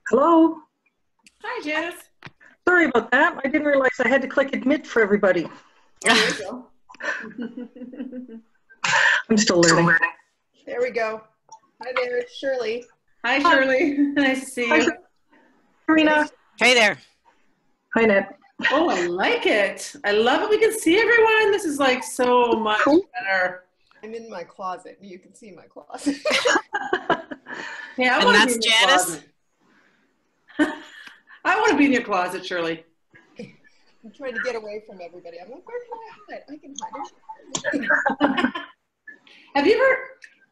Hello. Hi, Janice. Sorry about that. I didn't realize I had to click admit for everybody. There you go. I'm still learning. There we go. Hi there, it's Shirley. Hi, Shirley. Nice to see you. Karina. Hey there. Hi, Ned. Oh, I like it. I love it. We can see everyone. This is like so much better. I'm in my closet. You can see my closet. Yeah, And that's Janice. I want to be in your closet, Shirley. I'm trying to get away from everybody. I'm like, where can I hide? I can hide. Have you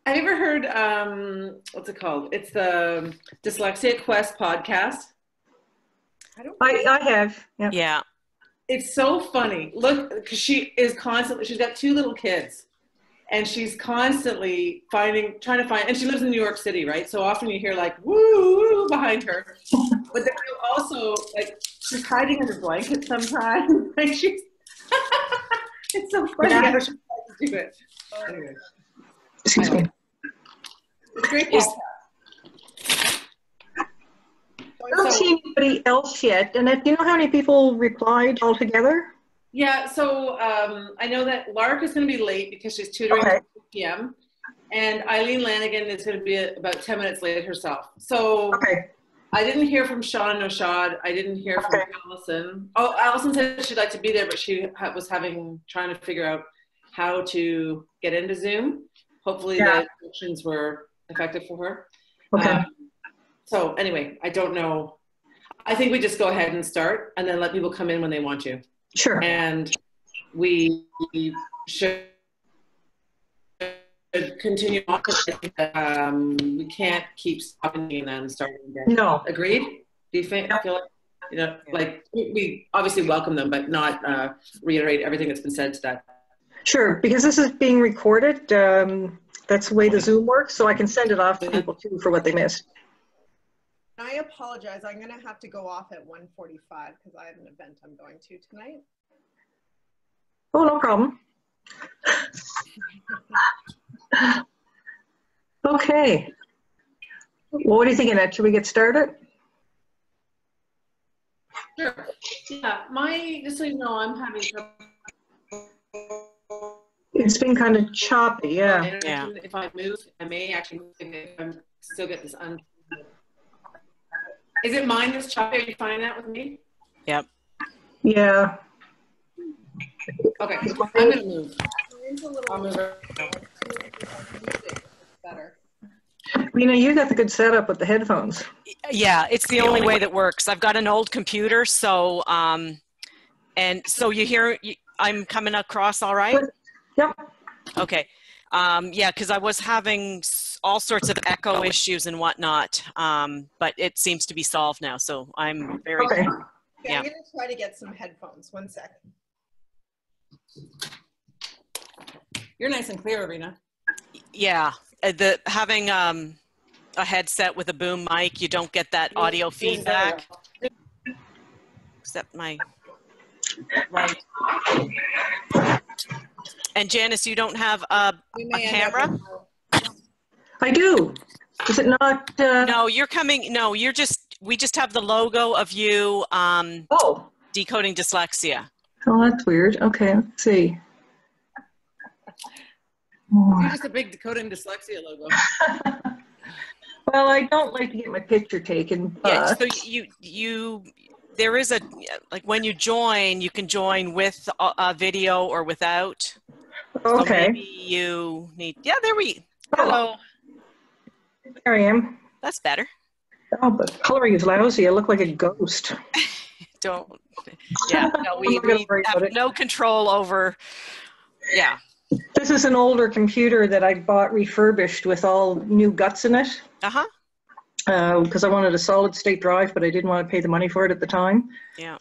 ever heard what's it called? It's the Dyslexia Quest podcast. I have. Yeah. Yeah. It's so funny. Look, because she's got two little kids. And she's constantly trying to find, and she lives in New York City, right? So often you hear like, woo, woo behind her. But then you also, like, she's hiding under blankets sometimes. Like it's so funny how she tries to do it. Anyway. Excuse me. It's a great podcast. I don't see anybody else yet. And do you know how many people replied altogether? Yeah, so I know that Lark is going to be late because she's tutoring at 2 p.m. And Eileen Lanigan is going to be about 10 minutes late herself. So I didn't hear from Sean Noshad. I didn't hear from Allison. Oh, Allison said she'd like to be there, but she was trying to figure out how to get into Zoom. Hopefully the instructions were effective for her. Okay. So anyway, I don't know. I think we just go ahead and start and then let people come in when they want to. Sure. And we should continue on because we can't keep stopping and then starting again. No. Agreed? Do you feel like, like we obviously welcome them, but not reiterate everything that's been said to that? Sure, because this is being recorded. That's the way the Zoom works, so I can send it off to people too for what they missed. I apologize. I'm going to have to go off at 1:45 because I have an event I'm going to tonight. Oh, no problem. Okay. Well, what do you think, Annette? Should we get started? Sure. Yeah, just so you know, I'm having trouble. It's been kind of choppy, yeah. If I move, I may actually move if I still get this un. Is it mine that's choppy? Are you finding that with me? Yep. Yeah. Okay, I'm going to move. I'll move better. You got the good setup with the headphones. Yeah, it's the only way that works. I've got an old computer, so and so you hear I'm coming across all right? Yep. Okay. Yeah, because I was having all sorts of echo issues and whatnot, but it seems to be solved now, so I'm very okay. Yeah, I'm going to try to get some headphones. 1 second. You're nice and clear, Arena. Yeah, having a headset with a boom mic, you don't get that audio feedback. Except my right. And Janice, you don't have a camera? I do. Is it not? No, you're coming. No, we just have the logo of you decoding dyslexia. Oh, that's weird. Okay, let's see. You're just a big Decoding Dyslexia logo. Well, I don't like to get my picture taken, but... Yeah, so there is like when you join, you can join with a video or without. Okay. So maybe you need, hello. There I am. That's better. Oh, but coloring is lousy. I look like a ghost. No, we have no control over, yeah. This is an older computer that I bought refurbished with all new guts in it. Uh-huh. Because I wanted a solid state drive, but I didn't want to pay the money for it at the time. Yeah.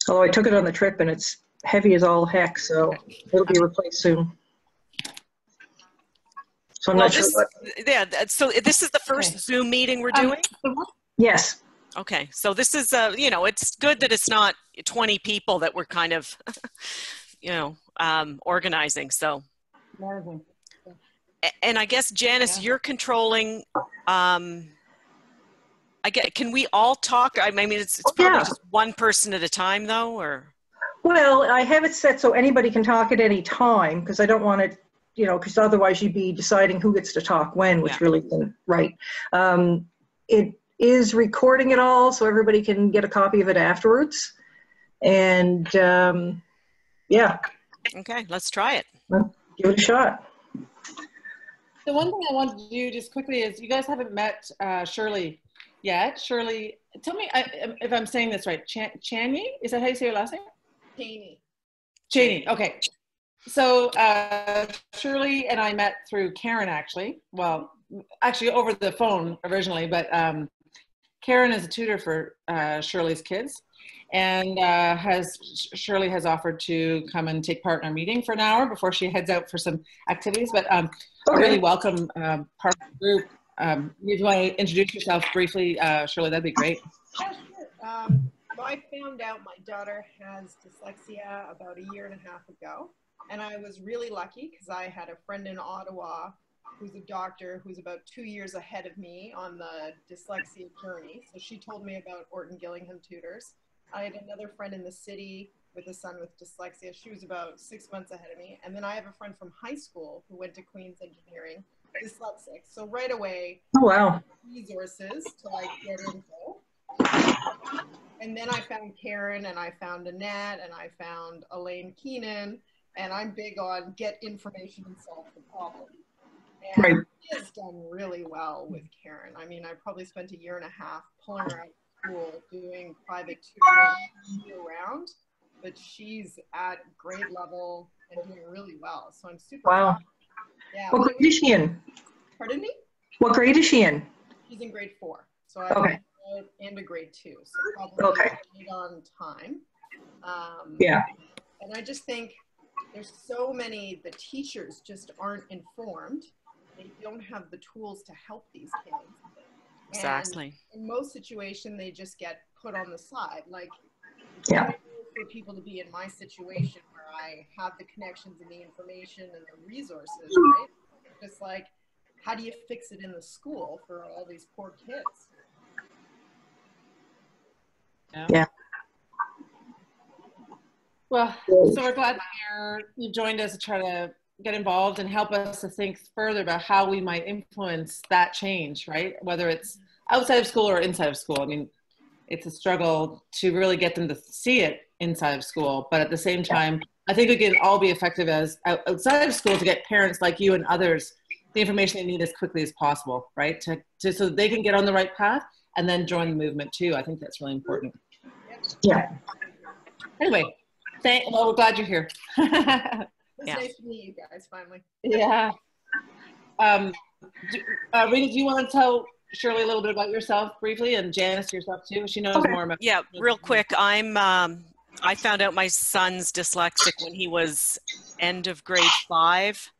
Although I took it on the trip and it's heavy as all heck, so it'll be replaced soon. So I'm not sure what... Yeah, so this is the first Zoom meeting we're doing? Yes. Okay, so this is, it's good that it's not 20 people that we're kind of, organizing, so. And I guess, Janice, you're controlling, I can we all talk? I mean, it's probably just one person at a time though, or? Well, I have it set so anybody can talk at any time, because I don't want it, because otherwise you'd be deciding who gets to talk when, which really isn't right. It is recording it all, so everybody can get a copy of it afterwards. And yeah. Okay, let's try it. Give it a shot. The one thing I wanted to do just quickly is, you guys haven't met Shirley yet. Shirley, tell me if I'm saying this right. Chanyi? Is that how you say your last name? Chaney. Okay. So Shirley and I met through Karen, actually. Well, actually over the phone originally, but Karen is a tutor for Shirley's kids, and Shirley has offered to come and take part in our meeting for an hour before she heads out for some activities. But a really welcome part of the group. If you want to introduce yourself briefly, Shirley, that'd be great. Yeah, sure. So I found out my daughter has dyslexia about 1.5 years ago. And I was really lucky because I had a friend in Ottawa who's a doctor who's about 2 years ahead of me on the dyslexia journey. So she told me about Orton Gillingham tutors. I had another friend in the city with a son with dyslexia. She was about 6 months ahead of me. And then I have a friend from high school who went to Queen's Engineering, dyslexic. So right away, resources to like get info. And then I found Karen, and I found Annette, and I found Elaine Keenan, and I'm big on get information and solve the problem. And she has done really well with Karen. I mean, I probably spent 1.5 years pulling her out of school doing private tutoring year round, but she's at grade level and doing really well. So I'm super proud. Yeah. What grade is she in? Pardon me? What grade is she in? She's in grade 4. So I and a grade 2, so probably right on time. And I just think there's so many, the teachers just aren't informed. They don't have the tools to help these kids. Exactly. And in most situations, they just get put on the side. Like, for people to be in my situation where I have the connections and the information and the resources, right? Just like, how do you fix it in the school for all these poor kids? Yeah. Well, so we're glad that you joined us to try to get involved and help us to think further about how we might influence that change, right? Whether it's outside of school or inside of school. I mean, it's a struggle to really get them to see it inside of school, but at the same time, I think we can all be effective as outside of school to get parents like you and others the information they need as quickly as possible, right? So they can get on the right path and then join the movement too. I think that's really important. Yeah. Anyway, well, we're glad you're here. It's nice to meet you guys finally. Yeah. Rita, do you want to tell Shirley a little bit about yourself briefly, and Janice yourself too? She knows more about. Yeah, real quick. I found out my son's dyslexic when he was end of grade 5.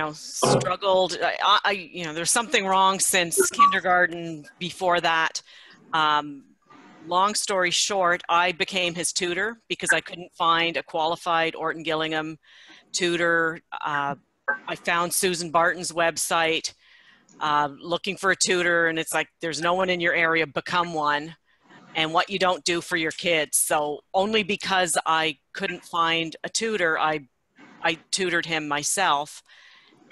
Struggled. There's something wrong since kindergarten. Before that, long story short, I became his tutor because I couldn't find a qualified Orton Gillingham tutor. I found Susan Barton's website looking for a tutor, and it's like, there's no one in your area, become one. And what you don't do for your kids. So only because I couldn't find a tutor, I tutored him myself.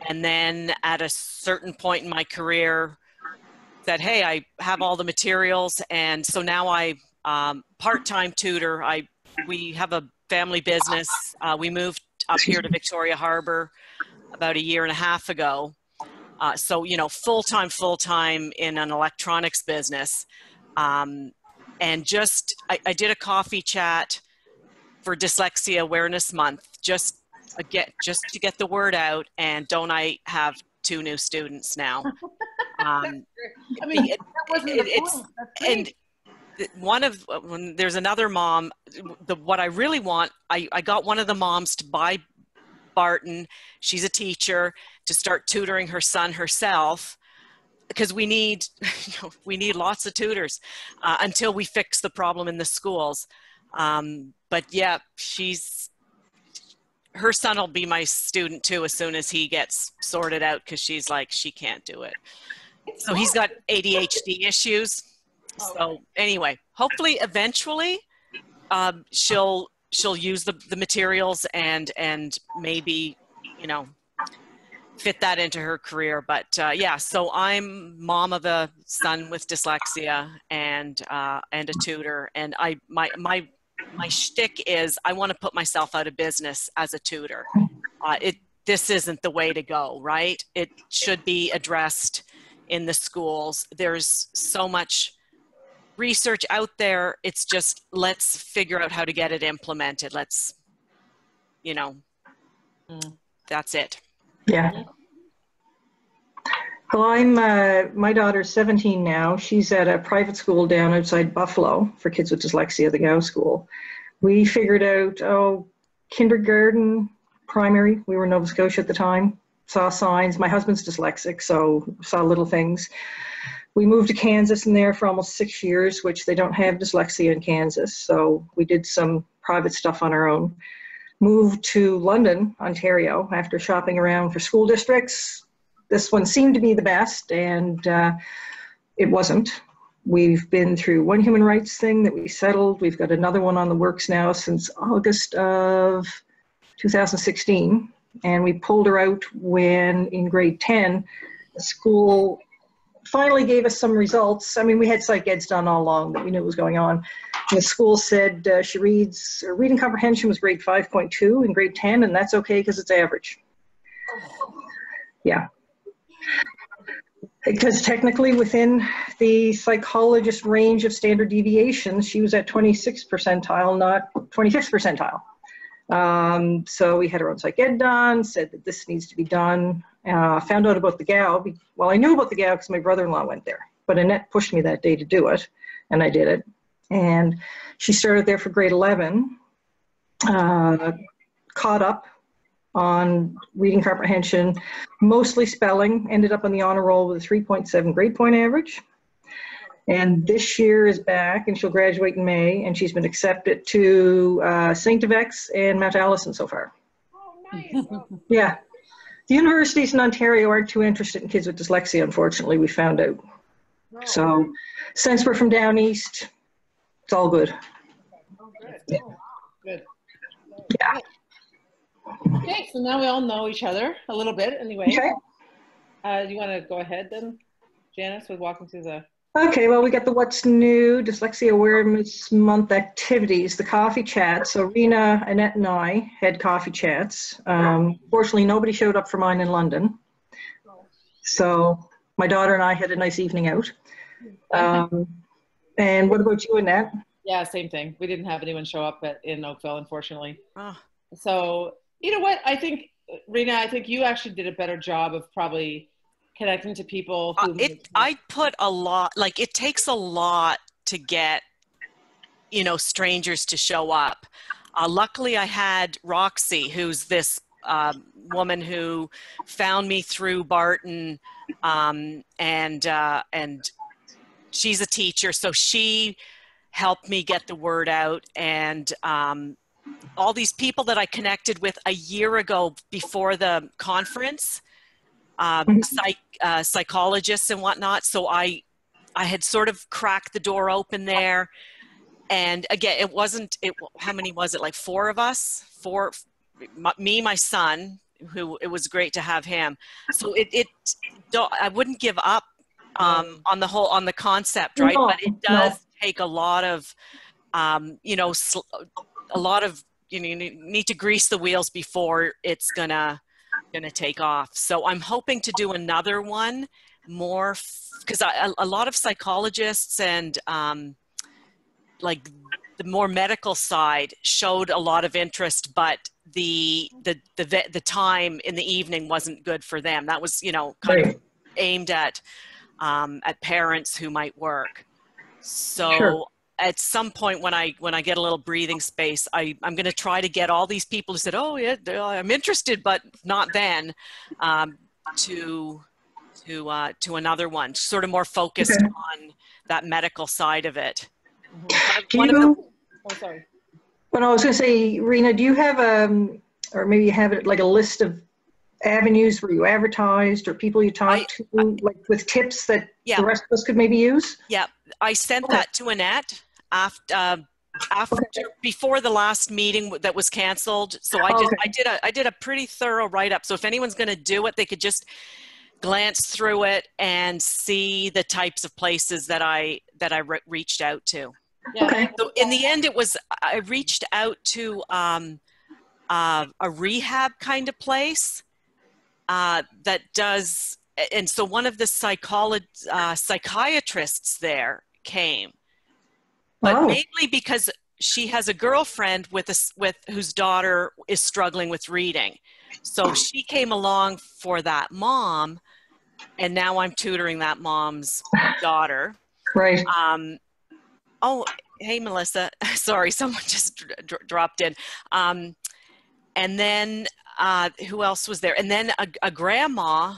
And then at a certain point in my career said, hey, I have all the materials. And so now I part-time tutor. We have a family business. We moved up here to Victoria Harbor about 1.5 years ago. So, full-time in an electronics business. And I did a coffee chat for Dyslexia Awareness Month, just to get the word out. And don't I have 2 new students now? When there's another mom, what I really want, I got one of the moms to buy Barton. She's a teacher, to start tutoring her son herself, because we need lots of tutors until we fix the problem in the schools. But yeah, her son will be my student too as soon as he gets sorted out, because she's like, she can't do it. So he's got ADHD issues. So anyway, hopefully eventually she'll use the materials and maybe, you know, fit that into her career. But yeah, so I'm mom of a son with dyslexia and a tutor, and my shtick is I want to put myself out of business as a tutor. This isn't the way to go, right? It should be addressed in the schools. There's so much research out there. It's just, let's figure out how to get it implemented. Let's, you know, that's it. Yeah. Well, my daughter's 17 now. She's at a private school down outside Buffalo for kids with dyslexia, the Gow School. We figured out, kindergarten, primary. We were in Nova Scotia at the time. Saw signs. My husband's dyslexic, so saw little things. We moved to Kansas in there for almost 6 years, which they don't have dyslexia in Kansas. So we did some private stuff on our own. Moved to London, Ontario, after shopping around for school districts. This one seemed to be the best, and it wasn't. We've been through one human rights thing that we settled. We've got another one on the works now since August of 2016. And we pulled her out when, in grade 10, the school finally gave us some results. I mean, we had psych eds done all along, but we knew what was going on. And the school said her reading comprehension was grade 5.2 in grade 10, and that's okay because it's average. Yeah. Because technically within the psychologist range of standard deviations, she was at 26th percentile, not 25th percentile. So we had our own psych ed done, said that this needs to be done. Found out about the Gow. Well, I knew about the Gow because my brother-in-law went there, but Annette pushed me that day to do it, and I did it. And she started there for grade 11, caught up on reading comprehension, mostly spelling, ended up on the honor roll with a 3.7 grade point average. And this year is back, and she'll graduate in May, and she's been accepted to St. FX and Mount Allison so far. Oh, nice. Yeah. The universities in Ontario aren't too interested in kids with dyslexia, unfortunately, we found out. No. So since we're from down east, it's all good. Oh, good. Yeah. Oh, wow. Good. Yeah. Okay, so now we all know each other a little bit anyway. Okay. Do you want to go ahead then, Janice, with walking through the... Okay, well, we got the What's New Dyslexia Awareness Month activities, the coffee chat. So Rena, Annette, and I had coffee chats. Fortunately, nobody showed up for mine in London. So my daughter and I had a nice evening out. And what about you, Annette? Yeah, same thing. We didn't have anyone show up in Oakville, unfortunately. Oh. So, you know what? I think, Rena, I think you actually did a better job of probably connecting to people who I put a lot, like it takes a lot to get, you know, strangers to show up. Luckily I had Roxy, who's this woman who found me through Barton, and she's a teacher, so she helped me get the word out. And all these people that I connected with a year ago before the conference, psychologists and whatnot. So I had sort of cracked the door open there. And again, how many was it? Like 4 of us, me, my son, who it was great to have him. So I wouldn't give up on the concept, right? But it does take a lot of, you know, you need to grease the wheels before it's gonna take off. So I'm hoping to do another one more, because a lot of psychologists and like the more medical side showed a lot of interest, but the time in the evening wasn't good for them. That was, you know, kind of aimed at parents who might work. So sure. At some point when I get a little breathing space, I'm going to try to get all these people who said, oh yeah, I'm interested, but not then, to another one, sort of more focused on that medical side of it. Sorry. But I was going to say, Rena, do you have or maybe you have it like a list of avenues where you advertised or people you talked to, like with tips that the rest of us could maybe use? Yeah, I sent that to Annette after before the last meeting that was canceled. So I did a pretty thorough write-up. So if anyone's going to do it, they could just glance through it and see the types of places that I reached out to. Yeah. Okay. So in the end, I reached out to a rehab kind of place that does, and so one of the psychiatrists there came, but mainly because she has a girlfriend whose daughter is struggling with reading. So she came along for that mom, and now I'm tutoring that mom's daughter. Right. Oh, hey, Melissa. Sorry, someone just dropped in. And then who else was there? And then a grandma,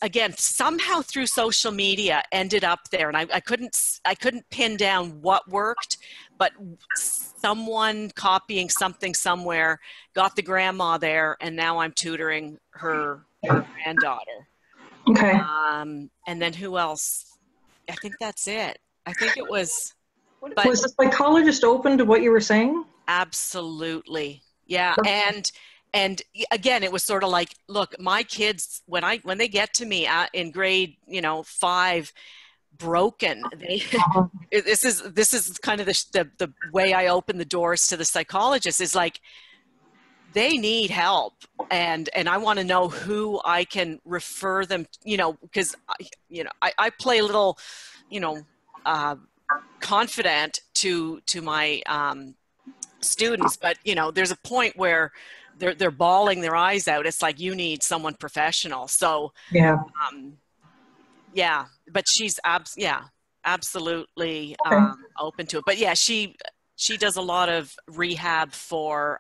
again, somehow through social media ended up there. And I couldn't pin down what worked, but someone copying something somewhere got the grandma there, and now I'm tutoring her granddaughter. Okay. And then who else? I think that's it. I think it was. But was the psychologist open to what you were saying? Absolutely. Yeah. And again, it was sort of like, look, my kids, when they get to me in grade, 5, broken, this is kind of the way I open the doors to the psychologist, is like, they need help, and I want to know who I can refer them, because I play a little, confident to my students, but there's a point where they're bawling their eyes out. It's like, you need someone professional. So but she's absolutely open to it. But yeah, she does a lot of rehab for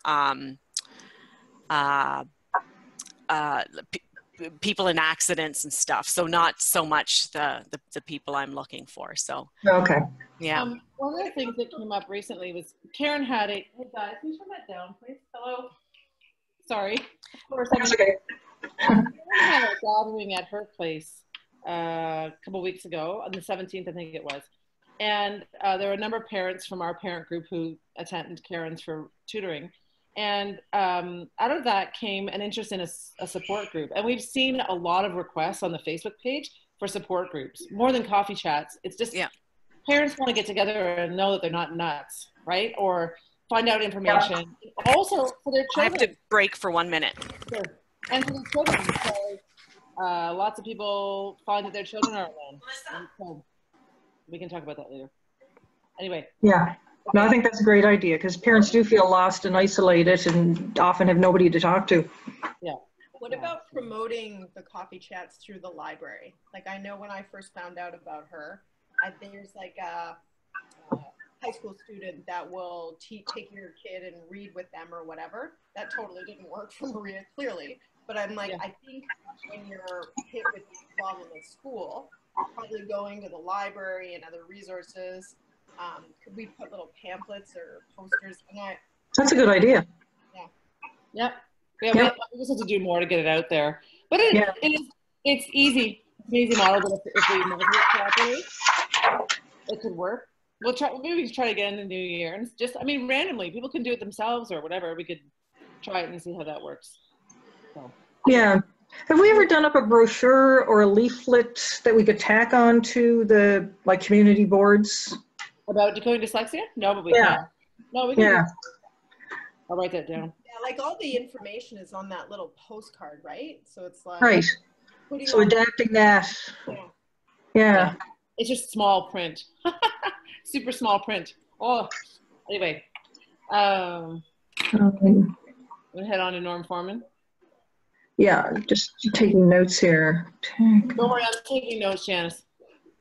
people in accidents and stuff. So not so much the people I'm looking for. So okay. Yeah. One of the things that came up recently was Karen had hey guys, can you turn that down, please? Hello. Sorry. That's okay. Karen had a gathering at her place a couple weeks ago on the 17th, I think it was. And there were a number of parents from our parent group who attended Karen's for tutoring. And out of that came an interest in a support group. And we've seen a lot of requests on the Facebook page for support groups, more than coffee chats. It's just parents want to get together and know that they're not nuts, right? Or find out information. Yeah. Also for their children. I have to break for 1 minute. Sure. And for their children, because lots of people find that their children are alone. So we can talk about that later. Anyway. Yeah. No, I think that's a great idea, because parents do feel lost and isolated and often have nobody to talk to. Yeah. What about promoting the coffee chats through the library? Like, I know when I first found out about her, there's like a high school student that will take your kid and read with them or whatever. That totally didn't work for Maria, clearly. But I'm like, I think when you're hit with this problem at school, probably going to the library and other resources. Could we put little pamphlets or posters? That's a good idea. Yeah. We just have to do more to get it out there. But it's easy. It's an easy model, but if we measure it properly, it could work. We'll try. Maybe we can try it again in the new year. And it's just, randomly, people can do it themselves or whatever. We could try it and see how that works. So. Yeah. Have we ever done up a brochure or a leaflet that we could tack on to the community boards? About decoding dyslexia? No, but we can. No, we can. Yeah. I'll write that down. Yeah, like all the information is on that little postcard, right? So it's like. Right. So adapting that. Yeah. It's just small print. Super small print. Oh, anyway. We'll head on to Norm Foreman. Yeah, just taking notes here. Don't worry, I'm taking notes, Janice.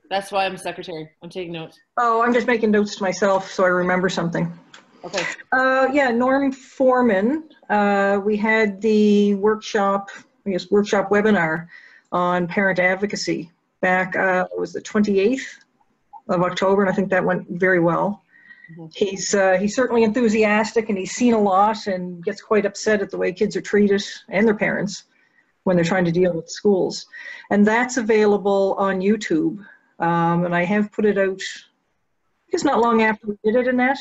That's why I'm secretary. I'm taking notes. Oh, I'm just making notes to myself so I remember something. Okay. Yeah, Norm Foreman. We had the workshop webinar on parent advocacy back, it was the 28th of October, and I think that went very well. He's certainly enthusiastic, and he's seen a lot and gets quite upset at the way kids are treated and their parents when they're trying to deal with schools. And that's available on YouTube. And I have put it out, I guess not long after we did it, Annette.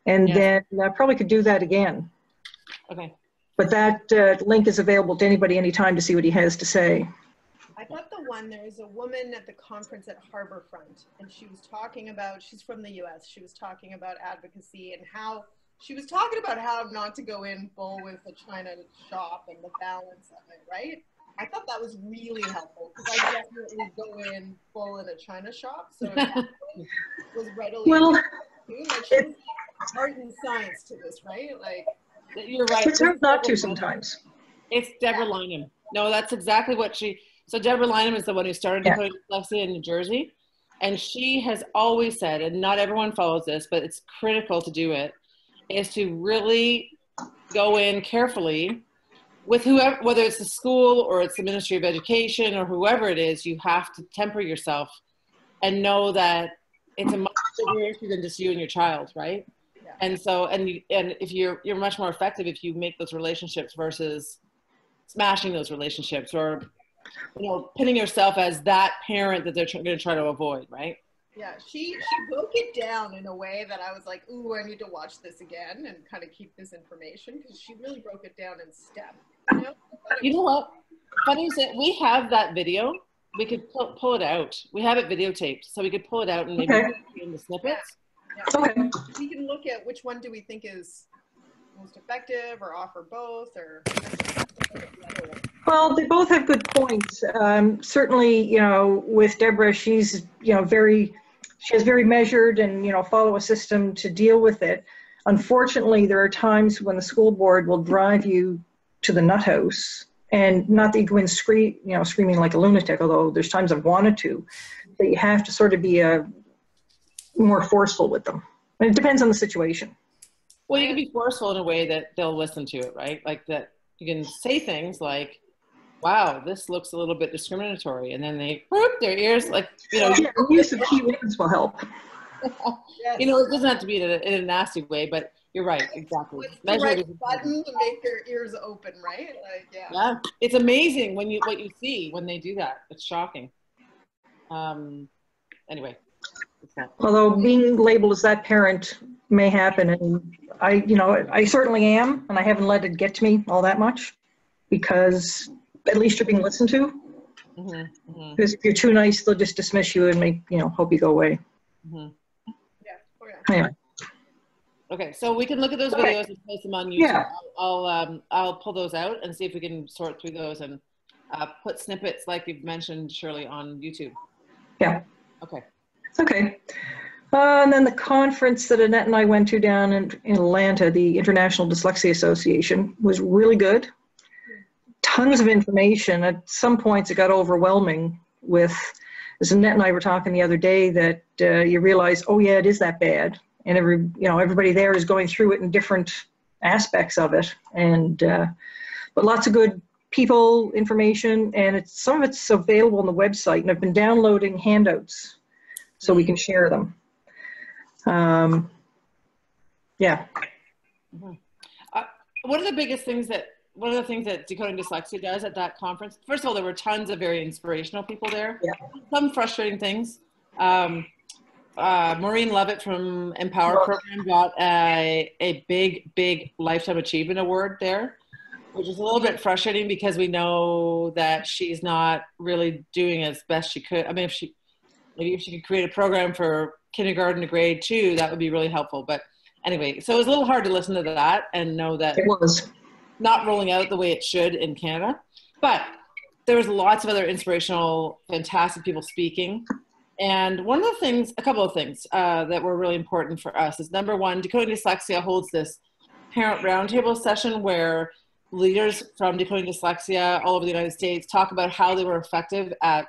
And then I probably could do that again. Okay. But that link is available to anybody anytime to see what he has to say. I thought the one, there was a woman at the conference at Harborfront, and she was talking about, she's from the US, she was talking about advocacy and how, she was talking about how not to go in full with a China shop and the balance of it, right? I thought that was really helpful, because I definitely go in full in a China shop, so it was readily, like, there's art and science to this, right? Like, you're right. It's hard not to sometimes. It's Deborah Lynham. No, that's exactly what she, so Deborah Lynham is the one who started Decoding Dyslexia in New Jersey. And she has always said, and not everyone follows this, but it's critical to do it, is to really go in carefully with whoever, whether it's the school or it's the Ministry of Education or whoever it is, you have to temper yourself and know that it's a much bigger issue than just you and your child, right? Yeah. And so, and if you're much more effective if you make those relationships versus smashing those relationships, or, you know, pinning yourself as that parent that they're going to try to avoid, right? Yeah, she broke it down in a way that I was like, ooh, I need to watch this again and kind of keep this information, because she really broke it down in step. You know what? Funny is that we have that video. We could pull it out. We have it videotaped, so we could pull it out and maybe in the snippets. Yeah. Okay. We can look at which one do we think is most effective, or offer both, or. Well, they both have good points. Certainly, you know, with Deborah, she's, you know, she has very measured and, you know, follow a system to deal with it. Unfortunately, there are times when the school board will drive you to the nut house, and not that you go in screaming like a lunatic, although there's times I've wanted to, but you have to sort of be more forceful with them. And it depends on the situation. Well, you can be forceful in a way that they'll listen to it, right? Like that you can say things like, wow, this looks a little bit discriminatory. And then they whoop their ears, like, you know. Yeah, use of key words will help. You know, it doesn't have to be in a nasty way, but you're right, exactly. What's the right button to make their ears open, right? Like, yeah. It's amazing what you see when they do that. It's shocking. Anyway. Although being labeled as that parent may happen, and I certainly am, and I haven't let it get to me all that much, because at least you're being listened to. Because if you're too nice, they'll just dismiss you and hope you go away. Anyway. Okay, so we can look at those videos and place them on YouTube. Yeah. I'll pull those out and see if we can sort through those and put snippets like you've mentioned, Shirley, on YouTube. Yeah. Okay. Okay. And then the conference that Annette and I went to down in Atlanta, the International Dyslexia Association, was really good. Tons of information. At some points it got overwhelming with, as Annette and I were talking the other day, that you realize, oh yeah, it is that bad. And everybody there is going through it in different aspects of it. And but lots of good people, information, and some of it's available on the website. And I've been downloading handouts so we can share them. Yeah. One of the things that Decoding Dyslexia does at that conference, first of all, there were tons of very inspirational people there. Yeah. Some frustrating things. Maureen Lovett from Empower Program got a big Lifetime Achievement Award there, which is a little bit frustrating because we know that she's not really doing as best she could. I mean, maybe if she could create a program for kindergarten to grade 2, that would be really helpful. But anyway, so it was a little hard to listen to that and know that it was not rolling out the way it should in Canada. But there was lots of other inspirational, fantastic people speaking. And a couple of things that were really important for us is, number one, Decoding Dyslexia holds this parent roundtable session where leaders from Decoding Dyslexia all over the United States talk about how they were effective at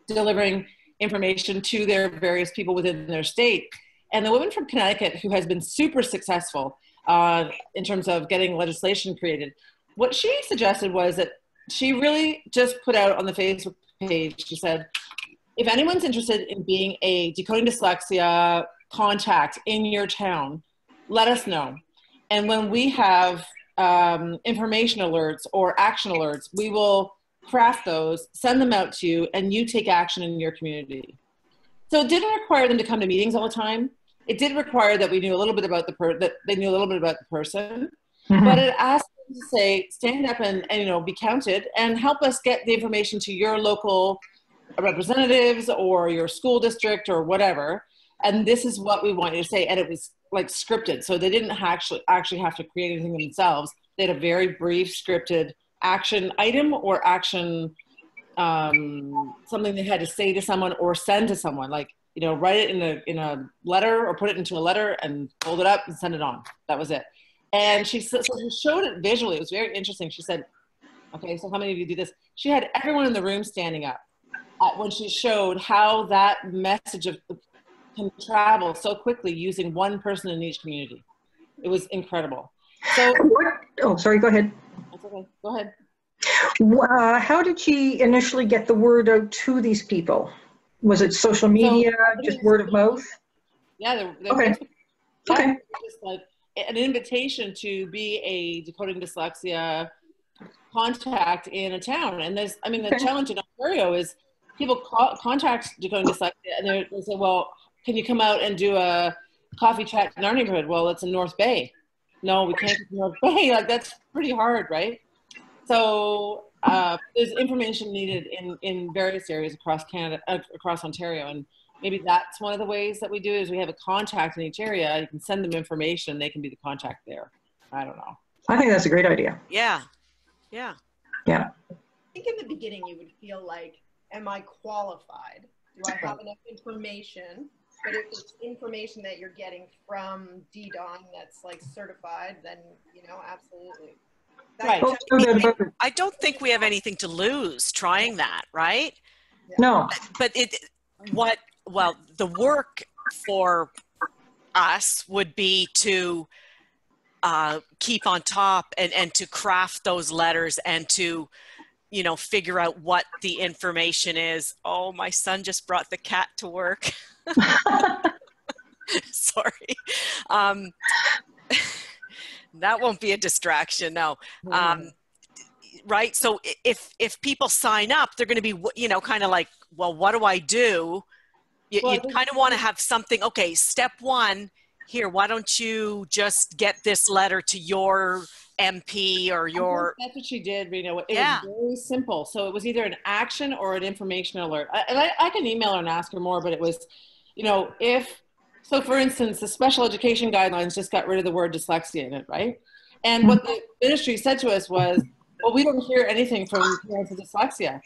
delivering information to their various people within their state. And the woman from Connecticut, who has been super successful in terms of getting legislation created, what she suggested was that she really just put out on the Facebook page, she said, if anyone's interested in being a Decoding Dyslexia contact in your town, let us know. And when we have information alerts or action alerts, we will craft those, send them out to you, and you take action in your community. So it didn't require them to come to meetings all the time. It did require that we knew a little bit about that they knew a little bit about the person, but it asked them to say, stand up and be counted and help us get the information to your local representatives or your school district or whatever. And this is what we want you to say. And it was like scripted. So they didn't actually have to create anything themselves. They had a very brief scripted action item or action, something they had to say to someone or send to someone, like, write it in a letter or put it into a letter and fold it up and send it on. That was it. And she showed it visually. It was very interesting. She said, okay, so how many of you do this? She had everyone in the room standing up when she showed how that message can travel so quickly using one person in each community. It was incredible. So, oh, sorry, go ahead. That's okay. Go ahead. How did she initially get the word out to these people? Was it social media, just word of mouth? Yeah. Okay. Okay. Just like an invitation to be a Decoding Dyslexia contact in a town. And the challenge in Ontario is people contact Decoding Dyslexia and they say, well, can you come out and do a coffee chat in our neighborhood? Well, it's in North Bay. No, we can't do North Bay. Like, that's pretty hard, right? So there's information needed in various areas across Canada, across Ontario. And maybe that's one of the ways that we do is we have a contact in each area. You can send them information. They can be the contact there. I don't know. I think that's a great idea. Yeah. Yeah. Yeah. I think in the beginning you would feel like, am I qualified? Do I have enough information? But if it's information that you're getting from DDON that's like certified, then, absolutely. Right. I don't think we have anything to lose trying that, right? No. But the work for us would be to keep on top and to craft those letters and to, figure out what the information is. Oh, my son just brought the cat to work. Sorry. That won't be a distraction. No. Right. So if people sign up, they're going to be, kind of like, well, what do I do? You kind of want to have something. Okay. Step one here. Why don't you just get this letter to your MP or your. That's what she did, Rena. It was very simple. So it was either an action or an information alert. I can email her and ask her more, but it was, so for instance, the special education guidelines just got rid of the word dyslexia in it, right? And what the ministry said to us was, well, we don't hear anything from parents with dyslexia.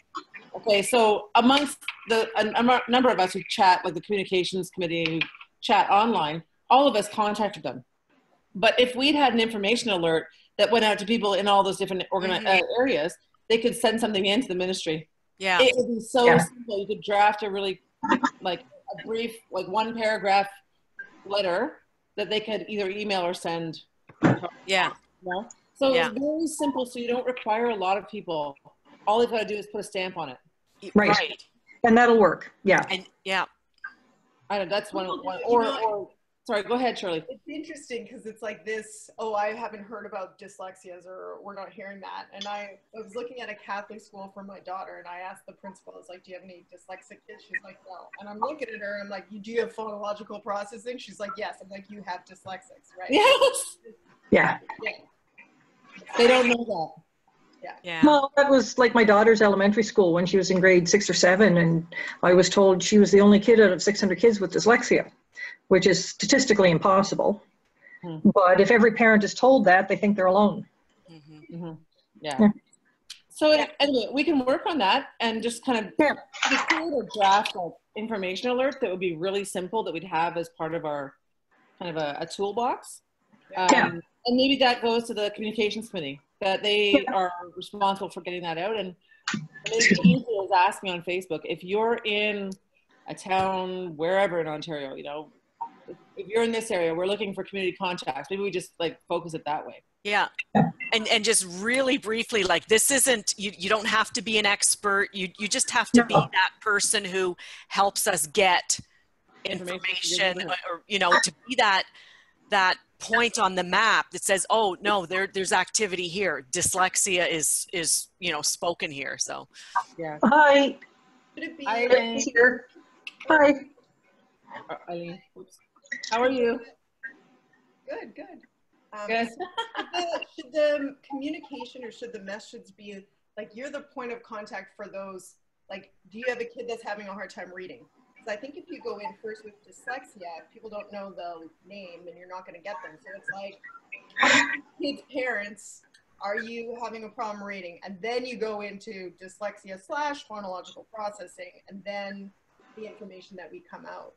Okay, so amongst a number of us who chat, like the communications committee who chat online, all of us contacted them. But if we'd had an information alert that went out to people in all those different areas, they could send something into the ministry. Yeah. It would be so simple. You could draft a really, like a brief, like one paragraph letter that they could either email or send. Yeah. So it's very simple. So you don't require a lot of people. All they've got to do is put a stamp on it. Right. And that'll work. Yeah. And yeah. I know that's one or sorry, go ahead, Shirley. It's interesting because it's like this, oh, I haven't heard about dyslexias or we're not hearing that. And I was looking at a Catholic school for my daughter and I asked the principal, I was like, do you have any dyslexic kids? She's like, no. And I'm looking at her, I'm like, do you have phonological processing? She's like, yes. I'm like, you have dyslexics, right? Yes. Yeah. They don't know that. Yeah. Well, that was like my daughter's elementary school when she was in grade 6 or 7, and I was told she was the only kid out of 600 kids with dyslexia, which is statistically impossible. But if every parent is told that, they think they're alone. Yeah. So anyway, we can work on that and just kind of create a draft like information alert that would be really simple that we'd have as part of our kind of a toolbox. And maybe that goes to the communications committee, that they are responsible for getting that out. And maybe easy as asking on Facebook, if you're in a town, wherever in Ontario, if you're in this area, we're looking for community contacts. Maybe we just like focus it that way. Yeah. And just really briefly, like this isn't, you don't have to be an expert. You just have to be that person who helps us get information, or you know, to be that point on the map that says, oh no, there's activity here. Dyslexia is you know, spoken here. So yeah. Hi. Should it be Eileen. Here. Hi. Eileen. Oops. How are you? good? Good. Good. Should the communication or should the message be like you're the point of contact for those? Like, do you have a kid that's having a hard time reading? Because I think if you go in first with dyslexia, people don't know the name, and you're not going to get them. So it's like, kids' parents, are you having a problem reading? And then you go into dyslexia / phonological processing, and then the information that we come out.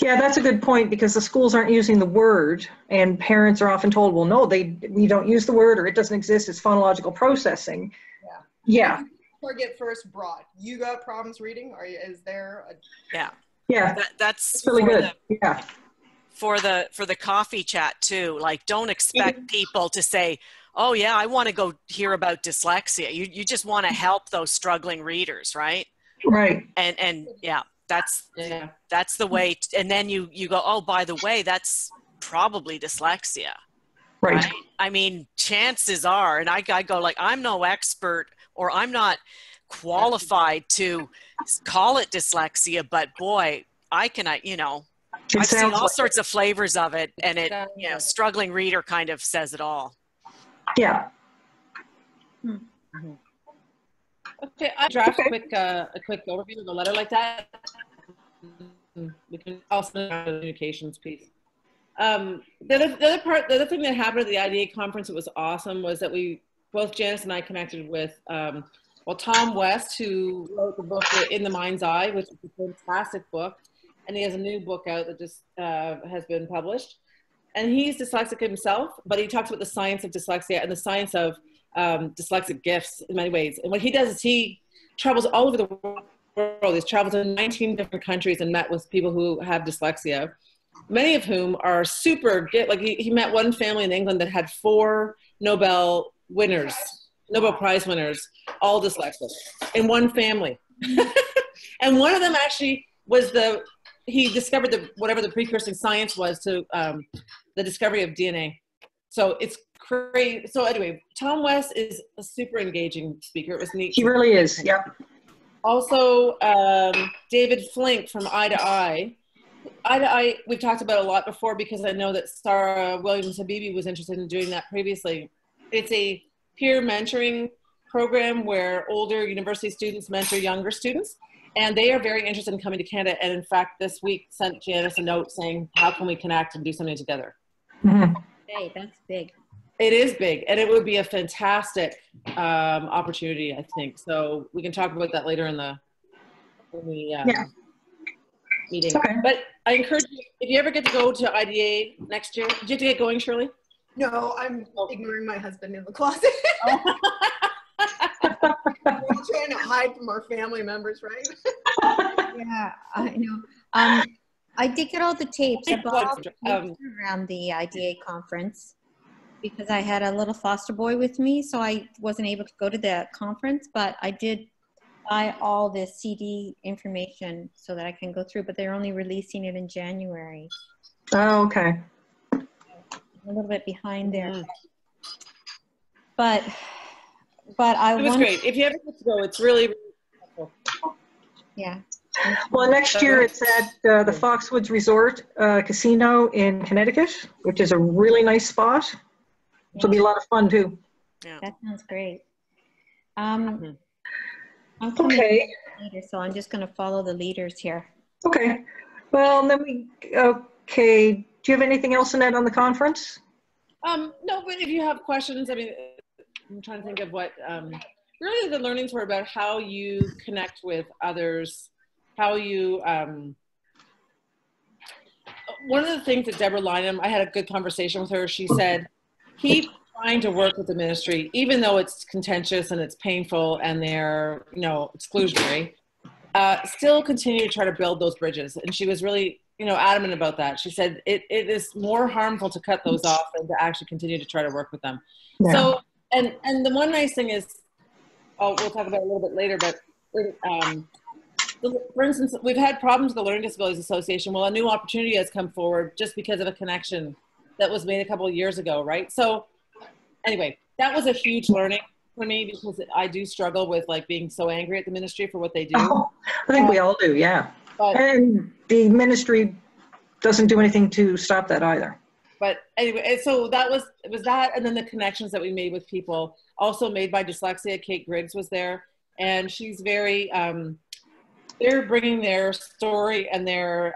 Yeah, that's a good point, because the schools aren't using the word, and parents are often told, well, no, we don't use the word, or it doesn't exist. It's phonological processing. Yeah. Target first broad. You got problems reading? Is there a... Yeah. That's really good. For the coffee chat too. Like, don't expect people to say, oh yeah, I want to go hear about dyslexia. You just want to help those struggling readers, right? Right. And yeah, that's the way. And then you go, oh, by the way, that's probably dyslexia. Right. I mean, chances are, and I go like, I'm no expert, or I'm not qualified to call it dyslexia, but boy, I've seen all sorts of flavors of it, and it, you know, struggling reader kind of says it all. Yeah. Okay, I draft a quick overview of a letter like that. We can also do the communications piece. The other thing that happened at the IDA conference that was awesome was that both Janice and I connected with, Tom West, who wrote the book In the Mind's Eye, which is a fantastic book. And he has a new book out that just has been published. And he's dyslexic himself, but he talks about the science of dyslexia and the science of dyslexic gifts in many ways. And what he does is he travels all over the world. He's traveled to 19 different countries and met with people who have dyslexia, many of whom are super gifted. Like he met one family in England that had 4 Nobel Prize winners, all dyslexic in one family. And one of them actually was he discovered whatever the precursor science was to the discovery of DNA. So it's crazy. So anyway, Tom West is a super engaging speaker. It was neat. He really is. Yeah. Also, David Flink from Eye to Eye. Eye to Eye, we've talked about a lot before, because I know that Sarah Williams-Habibi was interested in doing that previously. It's a peer mentoring program where older university students mentor younger students. And they are very interested in coming to Canada. And in fact, this week sent Janice a note saying, how can we connect and do something together? Mm-hmm. Hey, that's big. It is big. And it would be a fantastic opportunity, I think. So we can talk about that later in the meeting. Okay. But I encourage you, if you ever get to go to IDA next year, did you have to get going, Shirley? No, I'm ignoring my husband in the closet. We're trying to hide from our family members, right? Yeah, I know. I did get all the tapes. I bought all the tapes around the IDA conference because I had a little foster boy with me, so I wasn't able to go to the conference, but I did buy all the CD information so that I can go through, but they're only releasing it in January. Oh, okay. I'm a little bit behind there. Mm-hmm. But it was great. If you ever get to go, it's really, really helpful. Yeah. Well, next year it's at the Foxwoods Resort Casino in Connecticut, which is a really nice spot. It'll be a lot of fun too. Yeah. That sounds great. I'm coming later, so I'm just going to follow the leaders here. Okay. Well, then okay. Do you have anything else, Annette, on the conference? No, but if you have questions, I mean, I'm trying to think of what really the learnings were about how you connect with others, how you, one of the things that Deborah Lynham, I had a good conversation with her. She said, keep trying to work with the ministry, even though it's contentious and it's painful and they're, exclusionary, still continue to try to build those bridges. And she was really, adamant about that. She said, it is more harmful to cut those off than to actually continue to try to work with them. Yeah. So, and the one nice thing is, we'll talk about it a little bit later, but for instance, we've had problems with the Learning Disabilities Association. Well, a new opportunity has come forward just because of a connection that was made a couple of years ago, right? So anyway, that was a huge learning for me because I do struggle with like being so angry at the ministry for what they do. Oh, I think we all do, yeah. And the ministry doesn't do anything to stop that either. But anyway, so it was that, and then the connections that we made with people, also made by Dyslexia. Kate Griggs was there, and she's very, they're bringing their story and their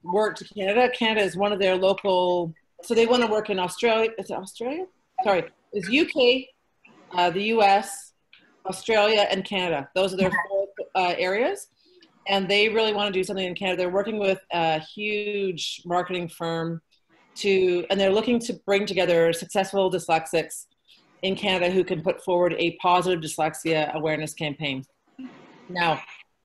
work to Canada. Canada is one of their local, so they want to work in Australia. Is it Australia? Sorry, it's UK, the US, Australia, and Canada. Those are their 4 areas. And they really want to do something in Canada. They're working with a huge marketing firm and they're looking to bring together successful dyslexics in Canada who can put forward a positive dyslexia awareness campaign. Now,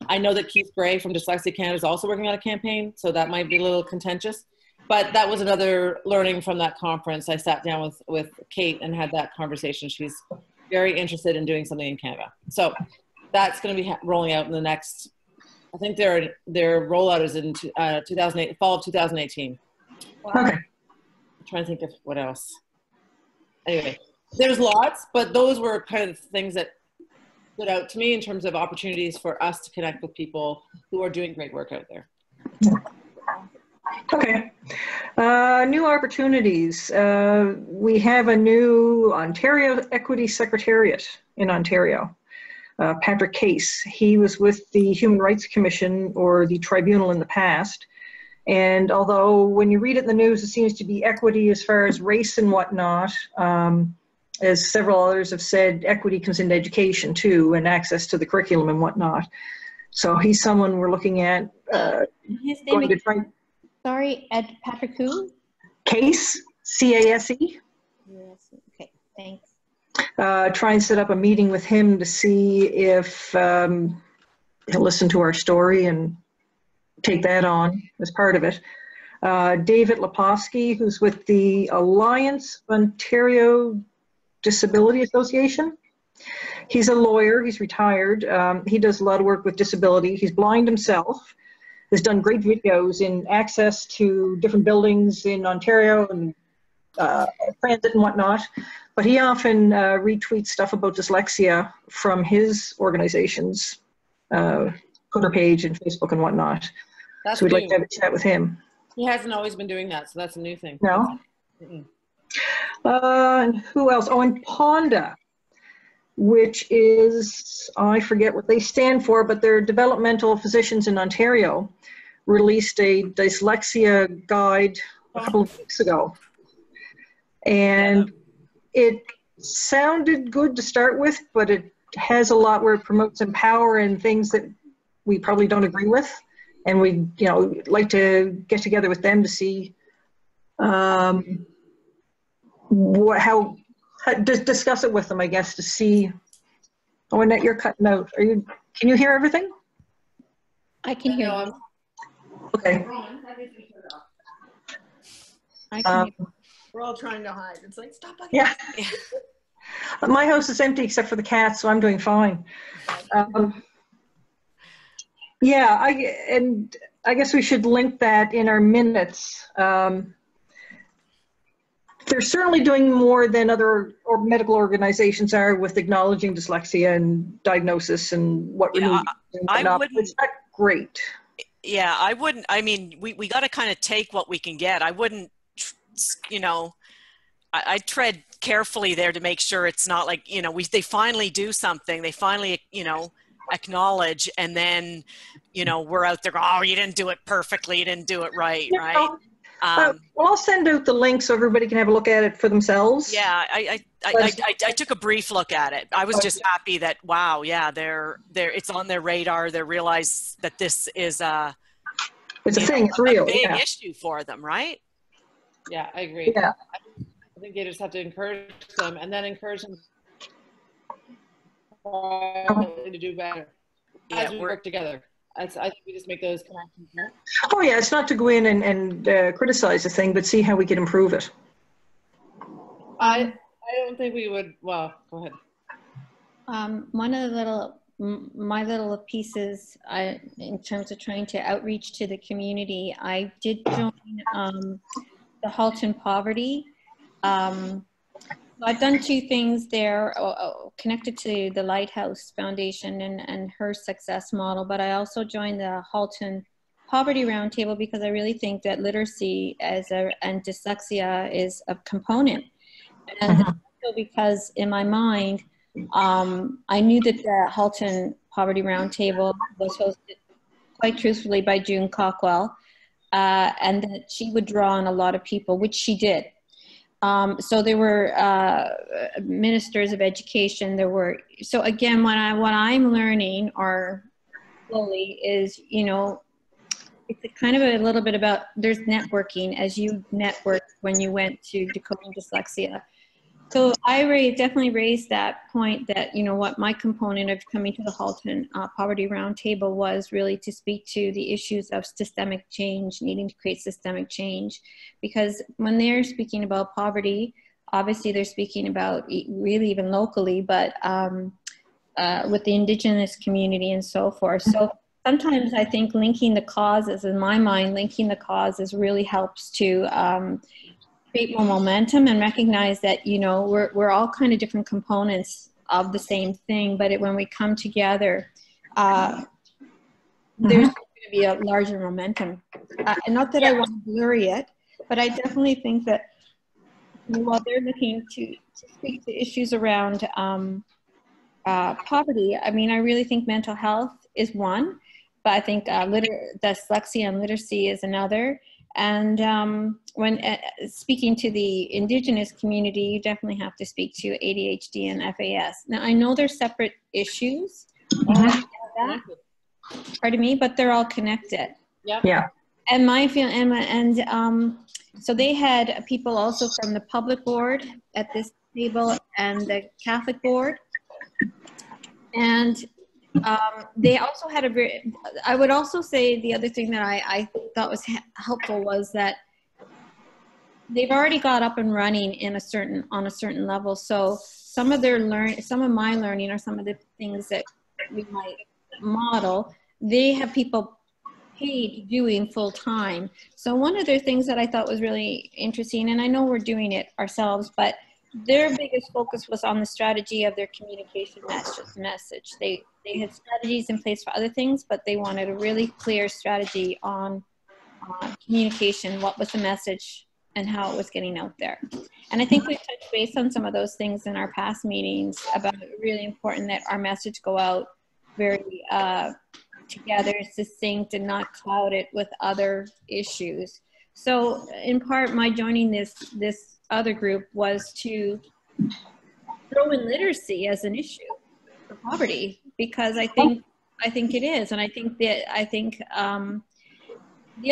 I know that Keith Gray from Dyslexia Canada is also working on a campaign, so that might be a little contentious. But that was another learning from that conference. I sat down with Kate and had that conversation. She's very interested in doing something in Canada. So that's going to be rolling out in the next, I think their rollout is in fall of 2018. Okay. I'm trying to think of what else. Anyway, there's lots, but those were kind of things that stood out to me in terms of opportunities for us to connect with people who are doing great work out there. Okay. New opportunities. We have a new Ontario Equity Secretariat in Ontario. Patrick Case. He was with the Human Rights Commission or the Tribunal in the past. And although when you read it in the news, it seems to be equity as far as race and whatnot, as several others have said, equity comes into education too and access to the curriculum and whatnot. So he's someone we're looking at. His name is, sorry, Ed Patrick who? Case, C-A-S-E. Yes, okay, thanks. Try and set up a meeting with him to see if he'll listen to our story and take that on as part of it. David Leposki, who's with the Alliance Ontario Disability Association. He's a lawyer, he's retired. He does a lot of work with disability. He's blind himself, has done great videos in access to different buildings in Ontario and transit and whatnot. But he often retweets stuff about dyslexia from his organization's Twitter page and Facebook and whatnot. That's so we'd new. like to have a chat with him. He hasn't always been doing that, so that's a new thing. No? And who else? Oh, and PONDA, which is, I forget what they stand for, but they're developmental physicians in Ontario, released a dyslexia guide a couple of weeks ago. And it sounded good to start with, but it has a lot where it promotes empower and things that we probably don't agree with. And we, like to get together with them to see discuss it with them, I guess, to see. Oh, Annette, you're cutting out. Can you hear everything? I can hear you. Okay. I can hear. We're all trying to hide. It's like, stop bugging. Yeah. My house is empty except for the cats, so I'm doing fine. Yeah, I guess we should link that in our minutes. They're certainly doing more than other medical organizations are with acknowledging dyslexia and diagnosis and what Yeah, it's not great. Yeah, I wouldn't. I mean, we got to kind of take what we can get. I wouldn't, I tread carefully there to make sure it's not like, they finally do something. They finally, acknowledge, and then, we're out there going, oh, you didn't do it perfectly. You didn't do it right, right? Well, I'll send out the link so everybody can have a look at it for themselves. Yeah, I took a brief look at it. I was just happy that, wow, yeah, it's on their radar. They realize that this is it's a thing. It's real. A big issue for them, right? Yeah, I agree. Yeah. I think they just have to encourage them, and then encourage them to do better as we work together. I think we just make those connections. Right? Oh yeah, it's not to go in and criticize the thing, but see how we can improve it. I don't think we would. Well, go ahead. One of the little my little pieces in terms of trying to outreach to the community. I did join the Halton Poverty. I've done two things there connected to the Lighthouse Foundation and her success model, but I also joined the Halton Poverty Roundtable because I really think that literacy and dyslexia is a component. And also because in my mind, I knew that the Halton Poverty Roundtable was hosted, quite truthfully, by June Cockwell, and that she would draw on a lot of people, which she did. So there were ministers of education. So again, what I'm learning, or slowly, is, you know, it's kind of a little bit about, there's networking, as you networked when you went to Decoding Dyslexia. So I definitely raised that point that, you know, what my component of coming to the Halton Poverty Roundtable was really to speak to the issues of systemic change, needing to create systemic change. Because when they're speaking about poverty, obviously they're speaking about really even locally, but with the Indigenous community and so forth. So sometimes I think linking the causes, in my mind, linking the causes really helps to create more momentum and recognize that, you know, we're all kind of different components of the same thing, but when we come together, there's going to be a larger momentum. And not that I want to blur it, but I definitely think that, you know, while they're looking to speak to issues around poverty, I mean, I really think mental health is one, but I think dyslexia and literacy is another. And when speaking to the Indigenous community, you definitely have to speak to ADHD and FAS. Now, I know they're separate issues, pardon me, but they're all connected. Yeah. And my feeling, so they had people also from the public board at this table and the Catholic board. And they also had I would also say the other thing that I thought was helpful was that they've already got up and running on a certain level. So some of my learning or some of the things that we might model, they have people paid doing full time. So one of the things that I thought was really interesting, and I know we're doing it ourselves, but their biggest focus was on the strategy of their communication message. They had strategies in place for other things, but they wanted a really clear strategy on communication, what was the message and how it was getting out there. And I think we've touched base on some of those things in our past meetings about it really important that our message go out very together, succinct, and not cloud it with other issues. So in part, my joining this other group was to throw in literacy as an issue for poverty, because I think it is. And I think the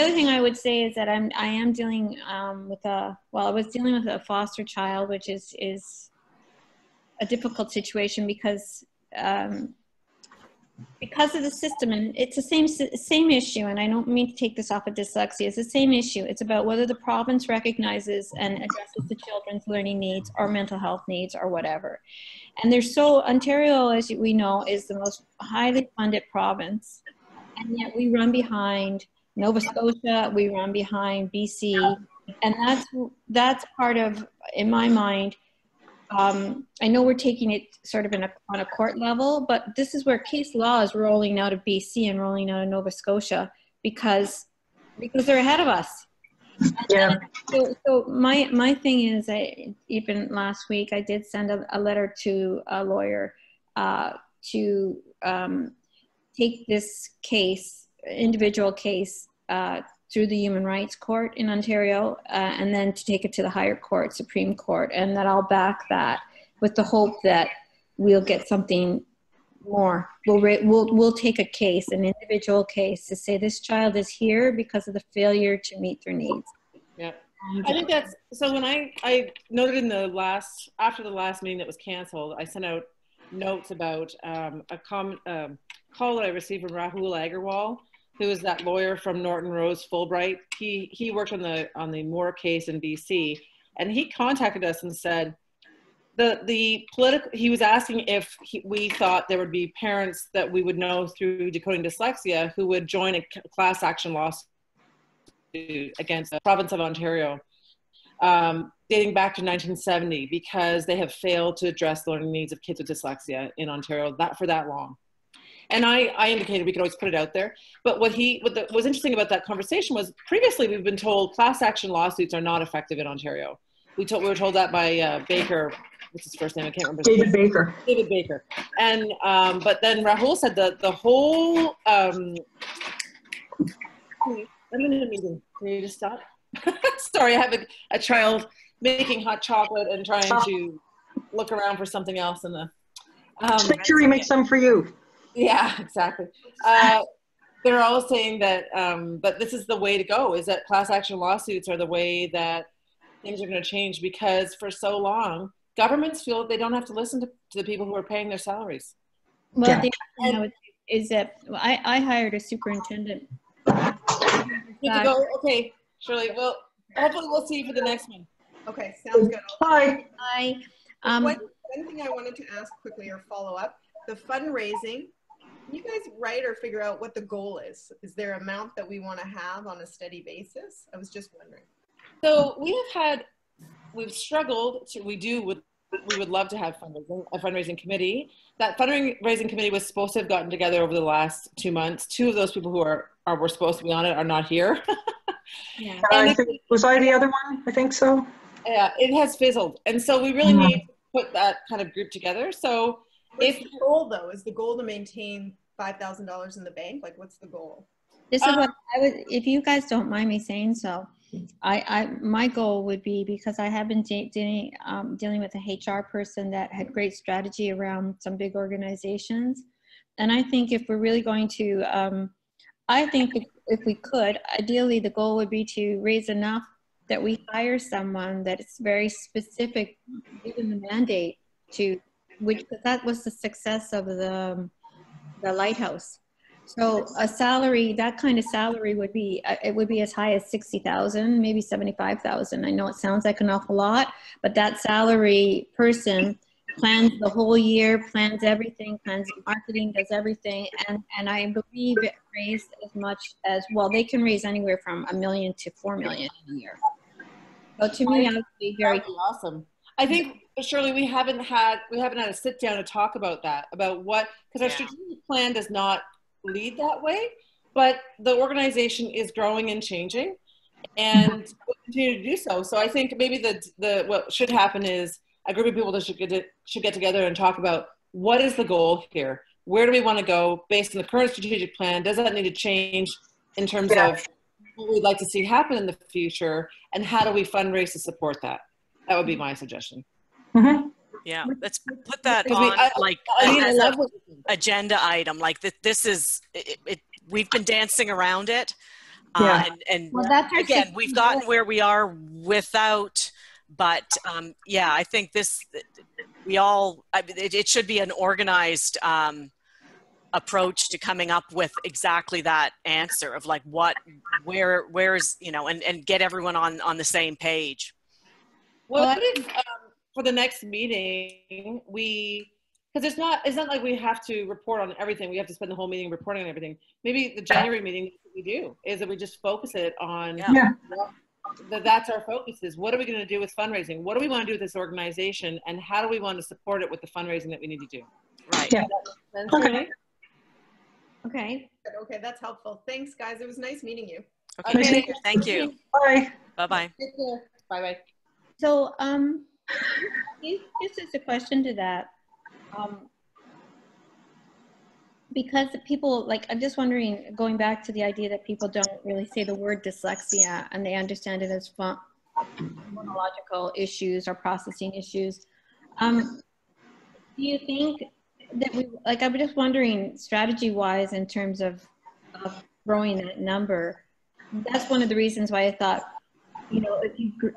other thing I would say is that I am dealing I was dealing with a foster child, which is a difficult situation because of the system, and it's the same issue, and I don't mean to take this off of dyslexia, it's the same issue. It's about whether the province recognizes and addresses the children's learning needs or mental health needs or whatever. And Ontario, as we know, is the most highly funded province, and yet we run behind Nova Scotia, we run behind BC, and that's part of, in my mind, I know we're taking it sort of on a court level, but this is where case law is rolling out of BC and rolling out of Nova Scotia because they're ahead of us. Yeah. So my thing is, even last week I did send a letter to a lawyer to take this case, individual case, through the Human Rights Court in Ontario, and then to take it to the higher court, Supreme Court, and that I'll back that with the hope that we'll get something more. We'll take a case, an individual case, to say this child is here because of the failure to meet their needs. Yeah, I think that's, so when I noted after the last meeting that was canceled, I sent out notes about a call that I received from Rahul Agarwal, who is that lawyer from Norton Rose Fulbright. He worked on the Moore case in BC, and he contacted us and said, he was asking if we thought there would be parents that we would know through Decoding Dyslexia who would join a class action lawsuit against the province of Ontario, dating back to 1970, because they have failed to address the learning needs of kids with dyslexia in Ontario for that long. And I indicated we could always put it out there. But what was interesting about that conversation was previously we've been told class action lawsuits are not effective in Ontario. We were told that by Baker. What's his first name? I can't remember. David Baker. David Baker. And but then Rahul said that the whole. I'm in a meeting. Can you just stop? Sorry, I have a child making hot chocolate and trying to look around for something else in the. Make sure he makes some for you. Yeah, exactly. They're all saying that, but this is the way to go, is that class action lawsuits are the way that things are going to change, because for so long, governments feel they don't have to listen to the people who are paying their salaries. Well, Yeah. the other thing is that I hired a superintendent. Good to go. Okay, Shirley. Well, hopefully we'll see you for the next one. Okay, sounds good. Bye. One thing I wanted to ask quickly or follow up, the fundraising, can you guys write or figure out what the goal is? Is there an amount that we want to have on a steady basis? I was just wondering. So we've struggled we would love to have a fundraising committee. That fundraising committee was supposed to have gotten together over the last 2 months. Two of those people who were supposed to be on it are not here. Yeah. Was I the other one? I think so. Yeah, it has fizzled. And so we really need to put that kind of group together. So What's the goal though? Is the goal to maintain $5,000 in the bank? Like, what's the goal? This is what I would, if you guys don't mind me saying so, my goal would be, because I have been dealing with a HR person that had great strategy around some big organizations. And I think if we're really going to, I think if we could, ideally the goal would be to raise enough that we hire someone that is very specific, given the mandate to, because that was the success of the Lighthouse. So a salary, that kind of salary would be, it would be as high as 60,000, maybe 75,000. I know it sounds like an awful lot, but that salary person plans the whole year, plans everything, plans marketing, does everything. And I believe it raised as much as, well, they can raise anywhere from $1 million to $4 million a year. So to me, I would be very awesome. I think, Shirley, we haven't had a sit down to talk about that, about what, because our strategic plan does not lead that way, but the organization is growing and changing, and we'll continue to do so. So I think maybe what should happen is a group of people that should get together and talk about what is the goal here, where do we want to go based on the current strategic plan, does that need to change in terms of what we'd like to see happen in the future, and how do we fundraise to support that? That would be my suggestion. Mm-hmm. Yeah, let's put that on as an agenda item. Like this is it. We've been dancing around it, and well, that's again, we've gotten where we are without. But yeah, I think it should be an organized approach to coming up with exactly that answer of like where's and get everyone on the same page. What if for the next meeting because it's not like we have to report on everything. We have to spend the whole meeting reporting on everything. Maybe the January meeting, what we do is that we just focus it on that's our focus is what are we going to do with fundraising? What do we want to do with this organization, and how do we want to support it with the fundraising that we need to do? Right. Yeah. Okay, that's helpful. Thanks, guys. It was nice meeting you. Okay, thank you. Bye. Bye-bye. Bye-bye. So, just as a question to that, because people, like, I'm just wondering, going back to the idea that people don't really say the word dyslexia and they understand it as phonological issues or processing issues. Do you think that I'm just wondering, strategy-wise, in terms of growing that number, that's one of the reasons why I thought,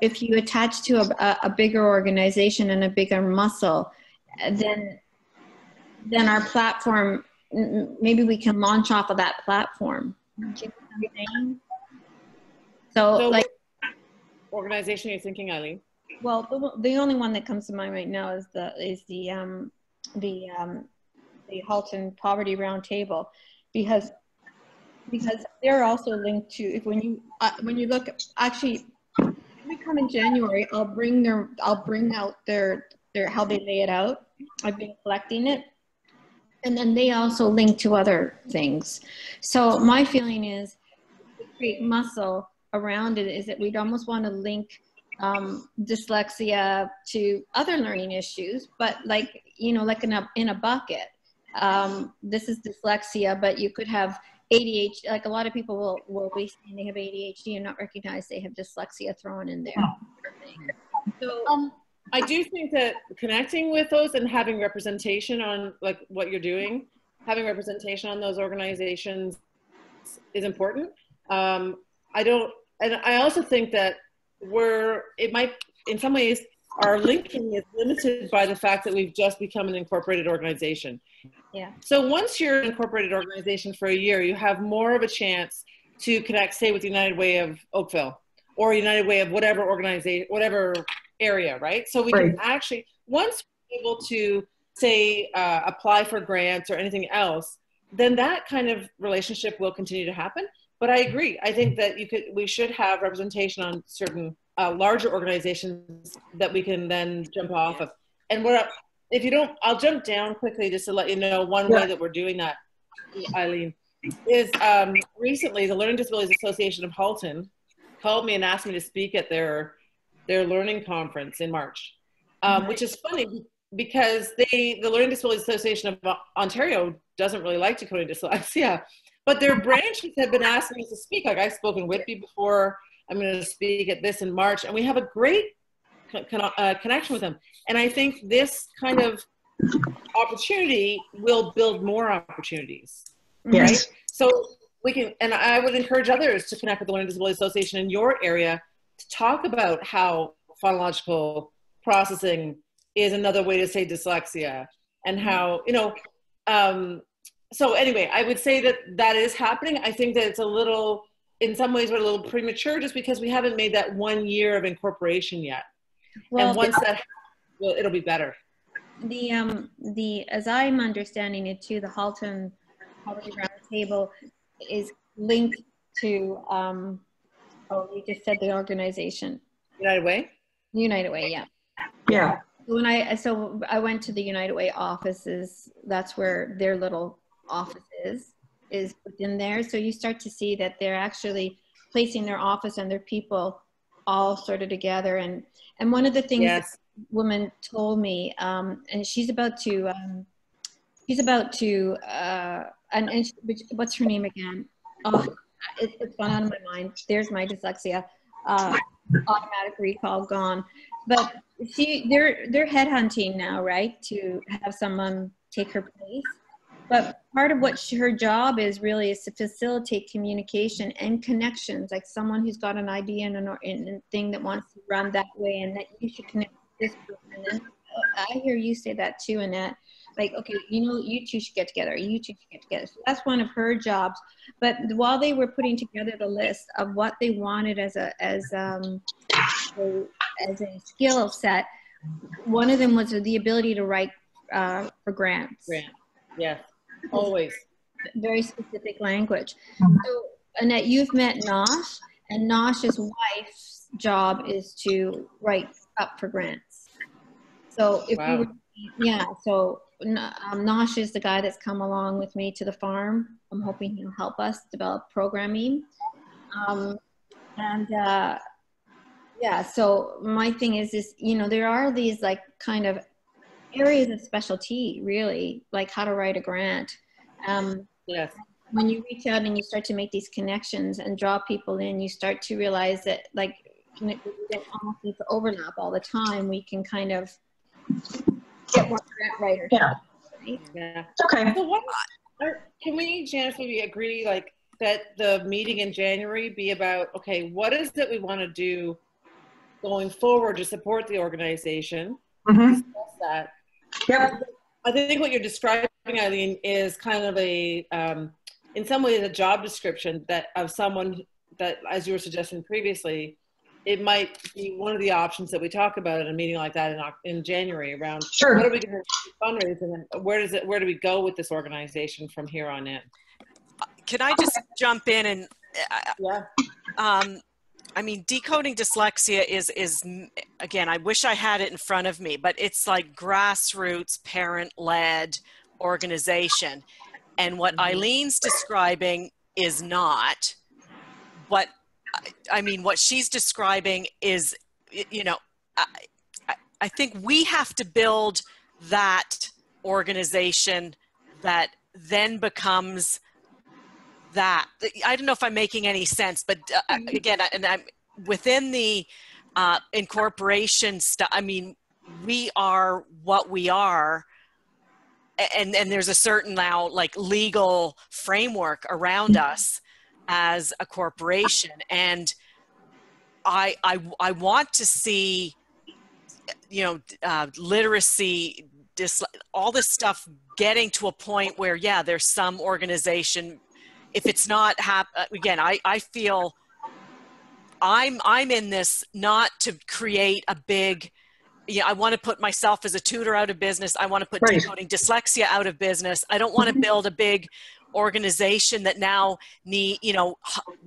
if you attach to a bigger organization and a bigger muscle, then our platform, maybe we can launch off of that platform. Do you know what I'm saying? So like, organization you're thinking, Eileen? Well, the only one that comes to mind right now is the Halton Poverty Roundtable, because they're also linked to, if when you look, actually when we come in January, I'll bring out their how they lay it out. I've been collecting it, and then they also link to other things. So my feeling is, to create muscle around it, is that we'd almost want to link dyslexia to other learning issues, but like, you know, like in a bucket. This is dyslexia, but you could have ADHD. Like a lot of people will be saying they have ADHD and not recognize they have dyslexia thrown in there. So I do think that connecting with those and having representation on like what you're doing, having representation on those organizations is important. And I also think that it might, in some ways, our linking is limited by the fact that we've just become an incorporated organization. Yeah. So once you're an incorporated organization for a year, you have more of a chance to connect, say, with United Way of Oakville or United Way of whatever organization, whatever area, right? So we can actually, once we're able to, say, apply for grants or anything else, then that kind of relationship will continue to happen. But I agree. I think that we should have representation on certain larger organizations that we can then jump off of. And if you don't, I'll jump down quickly just to let you know one way that we're doing that, Eileen, is recently the Learning Disabilities Association of Halton called me and asked me to speak at their learning conference in March, which is funny because the Learning Disabilities Association of Ontario doesn't really like decoding dyslexia. But their branches have been asking us to speak. Like I've spoken in Whitby before. I'm going to speak at this in March. And we have a great connection with them. And I think this kind of opportunity will build more opportunities. Yes. Right? So we can, and I would encourage others to connect with the Learning Disability Association in your area to talk about how phonological processing is another way to say dyslexia, and how, you know, so anyway, I would say that is happening. I think that it's a little, in some ways, we're a little premature just because we haven't made that 1 year of incorporation yet. Well, and once that happens, well, it'll be better. As I'm understanding it too, the Halton Poverty Roundtable is linked to, oh, you just said the organization. United Way? United Way, yeah. Yeah. So I went to the United Way offices. That's where their little office is within there. So you start to see that they're actually placing their office and their people all sort of together. And one of the things that woman told me, and she's about to what's her name again? Oh, it's gone out of my mind. There's my dyslexia. Automatic recall gone. But they're headhunting now, right, to have someone take her place. But part of what her job is really is to facilitate communication and connections, like someone who's got an idea and a thing that wants to run that way, and that you should connect with this person. And I hear you say that too, Annette. Like, okay, you know, you two should get together. You two should get together. So that's one of her jobs. But while they were putting together the list of what they wanted as a skill set, one of them was the ability to write for grants. Yes, always. Very specific language. So, Annette, you've met Nosh, and Nosh's wife's job is to write up for grants. So if we were, so Nosh is the guy that's come along with me to the farm. I'm hoping he'll help us develop programming. So my thing is, you know, there are these like kind of areas of specialty, really, like how to write a grant. Yes. When you reach out and you start to make these connections and draw people in, you start to realize that, like, we don't almost need to overlap all the time. We can kind of get more grant writers. Yeah. Right? Yeah. Okay. So can we, Janice, maybe agree like that the meeting in January be about, okay, what is it we want to do going forward to support the organization? Discuss that. Yep. I think what you're describing, Eileen, is kind of a, in some ways, a job description that of someone that, as you were suggesting previously, it might be one of the options that we talk about at a meeting like that in January around Sure. what are we going to fundraise, and then where do we go with this organization from here on in? Can I just jump in and Yeah. I mean, Decoding Dyslexia is again, I wish I had it in front of me, but it's like grassroots parent-led organization. And what Eileen's describing is not. But I mean, what she's describing is, you know, I think we have to build that organization that then becomes that. I don't know if I'm making any sense, but again, and I'm within the incorporation stuff. I mean, we are what we are, and there's a certain now like legal framework around us as a corporation, and I want to see, you know, literacy, all this stuff getting to a point where, yeah, there's some organization. If it's not again, I feel I'm in this not to create a big, I want to put myself as a tutor out of business. I want to put Decoding Dyslexia out of business. I don't want to build a big organization that now we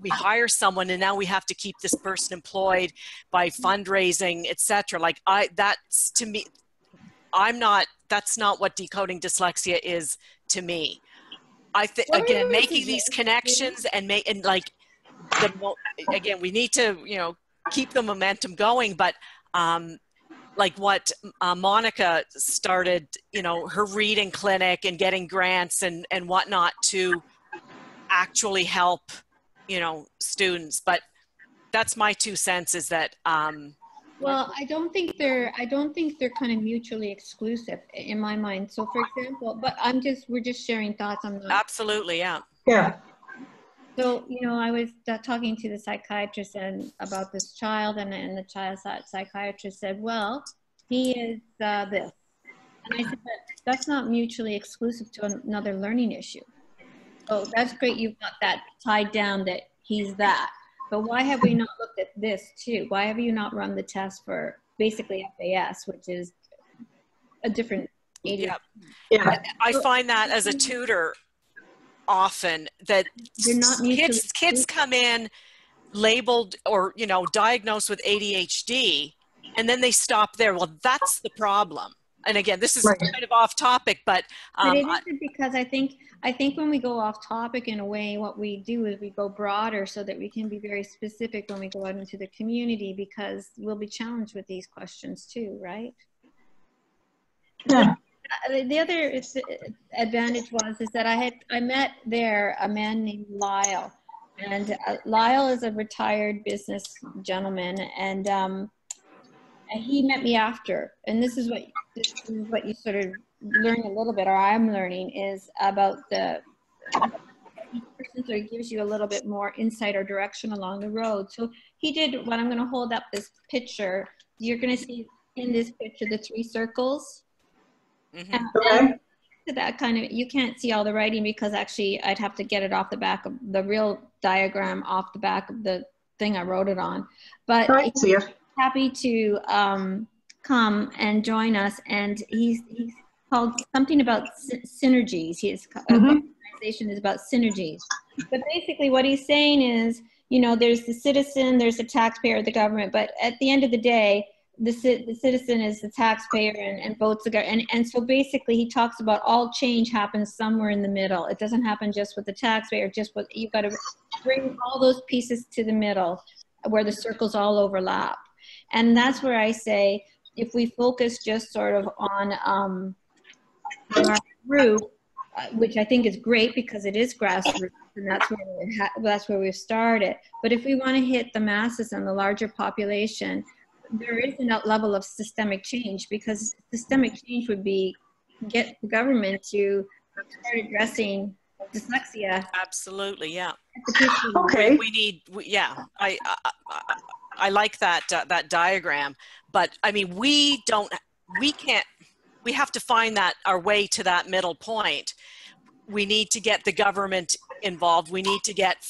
hire someone and now we have to keep this person employed by fundraising, etc. Like that's to me, that's not what Decoding Dyslexia is to me. I think, again, making these connections and again, we need to, keep the momentum going, but like what Monica started, her reading clinic and getting grants and whatnot to actually help, students. But that's my 2 cents, is that, well, I don't think they're kind of mutually exclusive in my mind. So for example, but we're just sharing thoughts on that. Absolutely. Yeah. Yeah. So, I was talking to the psychiatrist about this child, and the child psychiatrist said, well, he is this. And I said, that's not mutually exclusive to another learning issue. So that's great. You've got that tied down that he's that. But why have we not looked at this too? Why have you not run the test for basically FAS, which is a different area? Yeah. I find that as a tutor often that kids come in labeled or, diagnosed with ADHD, and then they stop there. Well, that's the problem. And again, this is kind of off topic, but it isn't, because I think when we go off topic in a way, what we do is we go broader so that we can be very specific when we go out into the community, because we'll be challenged with these questions too, right? Yeah. The other advantage is that I met there a man named Lyle, and Lyle is a retired business gentleman, and he met me after, and this is what you sort of learn a little bit, or I'm learning, is about each person sort of gives you a little bit more insight or direction along the road. So he did what I'm going to hold up this picture. You're going to see in this picture the 3 circles. Mm-hmm. And that kind of, you can't see all the writing because actually I'd have to get it off the back of the real diagram, off the back of the thing I wrote it on. But I see it. Happy to come and join us, and he's called something about synergies. His organization is about synergies. But basically what he's saying is, there's the citizen, there's the taxpayer, the government, but at the end of the day, the citizen is the taxpayer and votes the government. And so basically he talks about all change happens somewhere in the middle. It doesn't happen just with the taxpayer, you've got to bring all those pieces to the middle where the circles all overlap. And that's where I say, if we focus just sort of on our group, which I think is great because it is grassroots, and that's where we've started. But if we want to hit the masses and the larger population, there is a level of systemic change, because systemic change would be get the government to start addressing dyslexia. Absolutely, yeah. Okay. We need, I like that that diagram, but I mean, we have to find our way to that middle point. We need to get the government involved. We need to get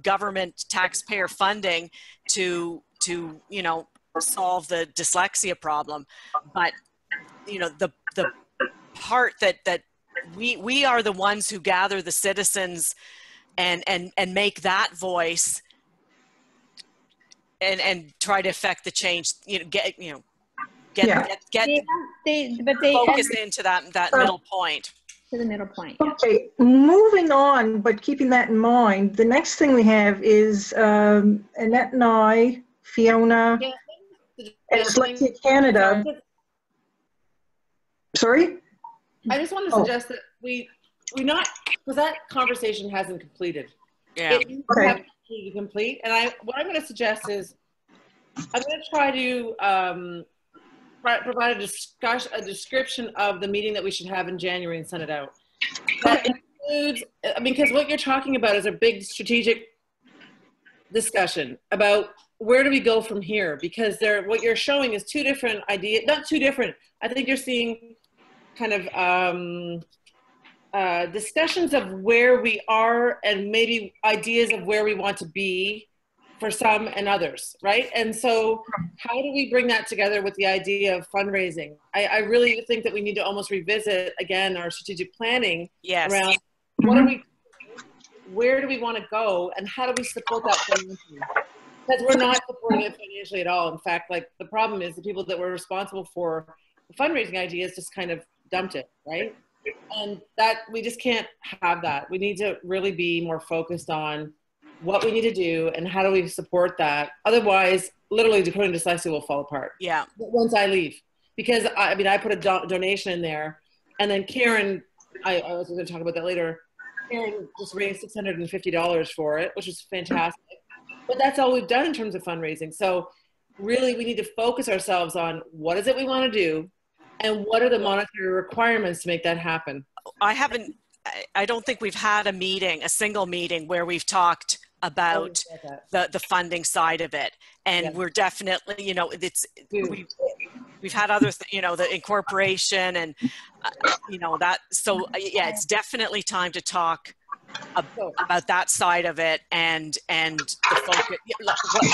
government taxpayer funding to to, you know, solve the dyslexia problem. But, you know, the part that we are the ones who gather the citizens and make that voice and try to affect the change, you know, get focus into that middle point. To the middle point. Okay, moving on, but keeping that in mind, the next thing we have is Annette and I, Fiona, and Dyslexia Canada. Sorry? I just want to suggest that we not, because that conversation hasn't completed. Yeah. It have to complete. And what I'm going to suggest is I'm going to try to provide a description of the meeting that we should have in January and send it out. That includes, because what you're talking about is a big strategic discussion about where do we go from here? Because what you're showing is two different ideas, not two different. I think you're seeing kind of discussions of where we are and maybe ideas of where we want to be for some and others, right? And so how do we bring that together with the idea of fundraising? I really think that we need to almost revisit again our strategic planning around what are we, where do we want to go, and how do we support that financially? Because we're not supporting it financially at all. In fact, like the problem is the people that were responsible for the fundraising ideas just kind of dumped it, right? And that we just can't have that. We need to really be more focused on what we need to do and how do we support that. Otherwise, literally Decoding Dyslexia will fall apart. Yeah. Once I leave. Because I put a donation in there, and then Karen, I was going to talk about that later, Karen just raised $650 for it, which is fantastic. But that's all we've done in terms of fundraising. So really we need to focus ourselves on what is it we want to do and what are the monetary requirements to make that happen. I don't think we've had a single meeting where we've talked about the funding side of it. And we're definitely, you know, we've had others, you know, the incorporation and, you know, that. So yeah, it's definitely time to talk about that side of it and the focus,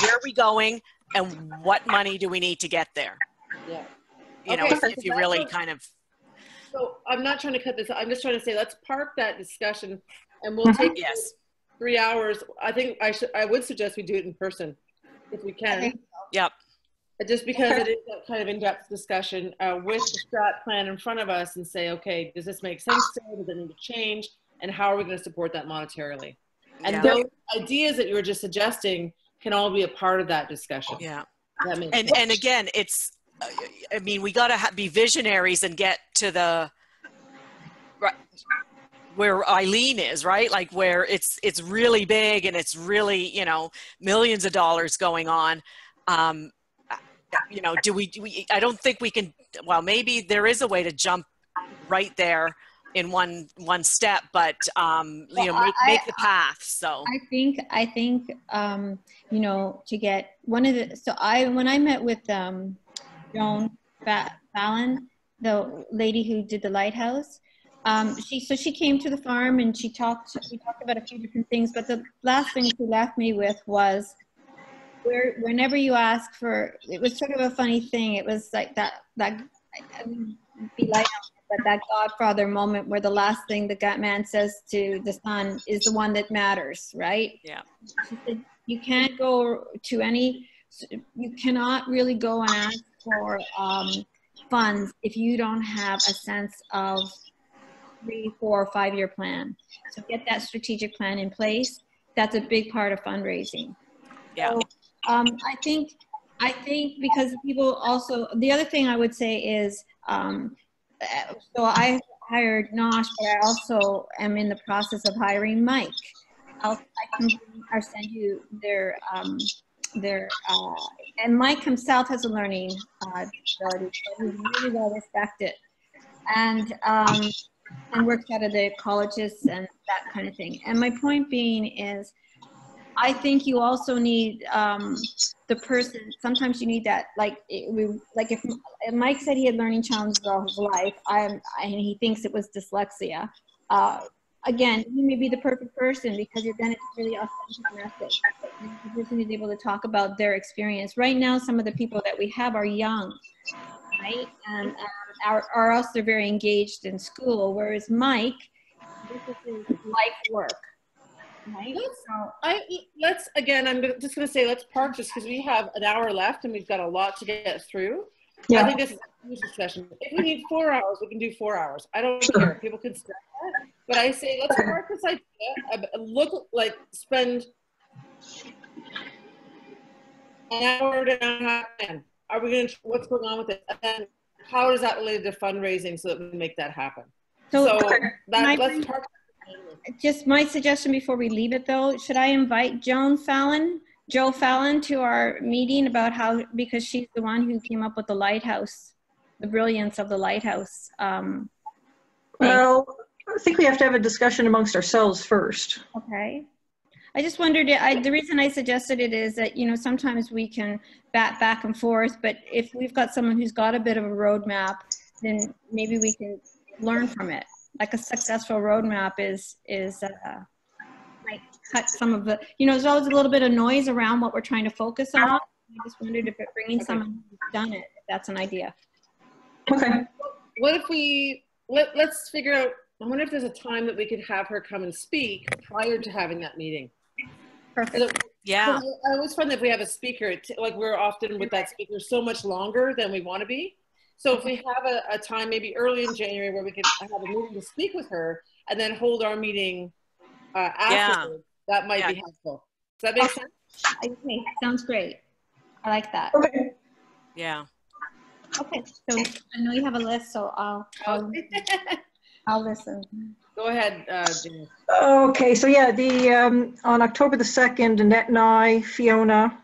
where are we going and what money do we need to get there? Yeah. You know, if you really kind of. So I'm not trying to cut this. I'm just trying to say, let's park that discussion and we'll take 3 hours. I think I would suggest we do it in person if we can. Yep. Just because it is that kind of in-depth discussion with the strat plan in front of us and say, okay, does this make sense to you? Does it need to change? And how are we going to support that monetarily? And those ideas that you were just suggesting can all be a part of that discussion. Yeah. That makes sense. And again, it's, I mean, we got to be visionaries and get to the, where Eileen is, right? Like where it's really big and it's really, you know, millions of dollars going on. You know, I don't think we can, well, maybe there is a way to jump right there in one step, but, you know, make the path. So I think, you know, to get one of the, when I met with, Joan Fallon, the lady who did the lighthouse, she came to the farm and we talked about a few different things, but the last thing she left me with was whenever you ask for, it was sort of a funny thing. It was like that I wouldn't be light on it, but that Godfather moment where the last thing the man says to the son is the one that matters, right? Yeah. She said, you can't go to you cannot really go and ask for funds if you don't have a sense of 3, 4, 5 year plan. So get that strategic plan in place. That's a big part of fundraising. Yeah. So, I think because people also, the other thing I would say is, so I hired Nosh, but I also am in the process of hiring Mike. I can send you their and Mike himself has a learning disability, so he's really well respected, and works out of the colleges and that kind of thing. And my point being is, I think you also need the person. Sometimes you need that, like if Mike said he had learning challenges all his life, and he thinks it was dyslexia. Again, he may be the perfect person because you're going to really authentic message. person who's able to talk about their experience. Right now, some of the people that we have are young, right? And or else they're very engaged in school, whereas Mike, this is his life work, right? Let's again, I'm just going to say, let's park this because we have an hour left and we've got a lot to get through. Yeah. I think this is a huge session. If we need 4 hours, we can do 4 hours. I don't care. People can start that. But I say, let's park this idea. Spend an hour to an hour and a half. Are we going to, what's going on with it? And then how is that related to fundraising so that we make that happen? So let's park. Just my suggestion before we leave it though, should I invite Joe Fallon to our meeting about because she's the one who came up with the lighthouse, the brilliance of the lighthouse. Well, I think we have to have a discussion amongst ourselves first. Okay. I just wondered, the reason I suggested it is that, you know, sometimes we can bat back and forth, but if we've got someone who's got a bit of a roadmap, then maybe we can learn from it. Like a successful roadmap might cut some of the, you know, there's always a little bit of noise around what we're trying to focus on. I just wondered if bringing someone who's done it, if that's an idea. Okay. What if let's figure out, I wonder if there's a time that we could have her come and speak prior to having that meeting. Perfect. Yeah. I always find that if we have a speaker, like we're often with that speaker so much longer than we want to be. So if we have a time maybe early in January where we could have a meeting to speak with her and then hold our meeting afterwards, that might be helpful. Does that make sense? Okay, sounds great. I like that. Okay. Yeah. Okay, so I know you have a list, so I'll listen. Go ahead, Jane. Okay, so yeah, on October the 2nd, Annette and I, Fiona,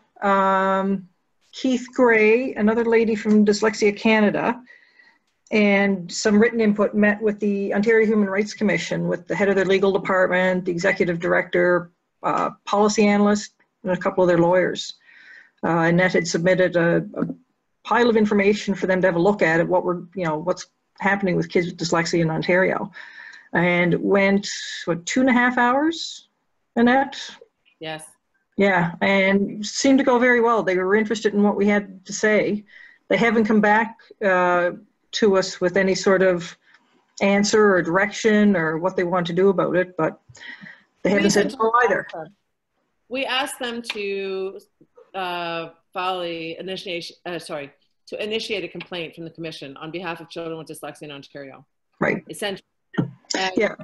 Keith Gray, another lady from Dyslexia Canada, and some written input met with the Ontario Human Rights Commission, with the head of their legal department, the executive director, policy analyst, and a couple of their lawyers. Annette had submitted a pile of information for them to have a look at what's happening with kids with dyslexia in Ontario. And it went, 2.5 hours, Annette? Yes. Yeah, and seemed to go very well. They were interested in what we had to say. They haven't come back to us with any sort of answer or direction or what they want to do about it, but they haven't said so either. We asked them to initiate a complaint from the Commission on behalf of children with dyslexia in Ontario. Right. Essentially. And yeah.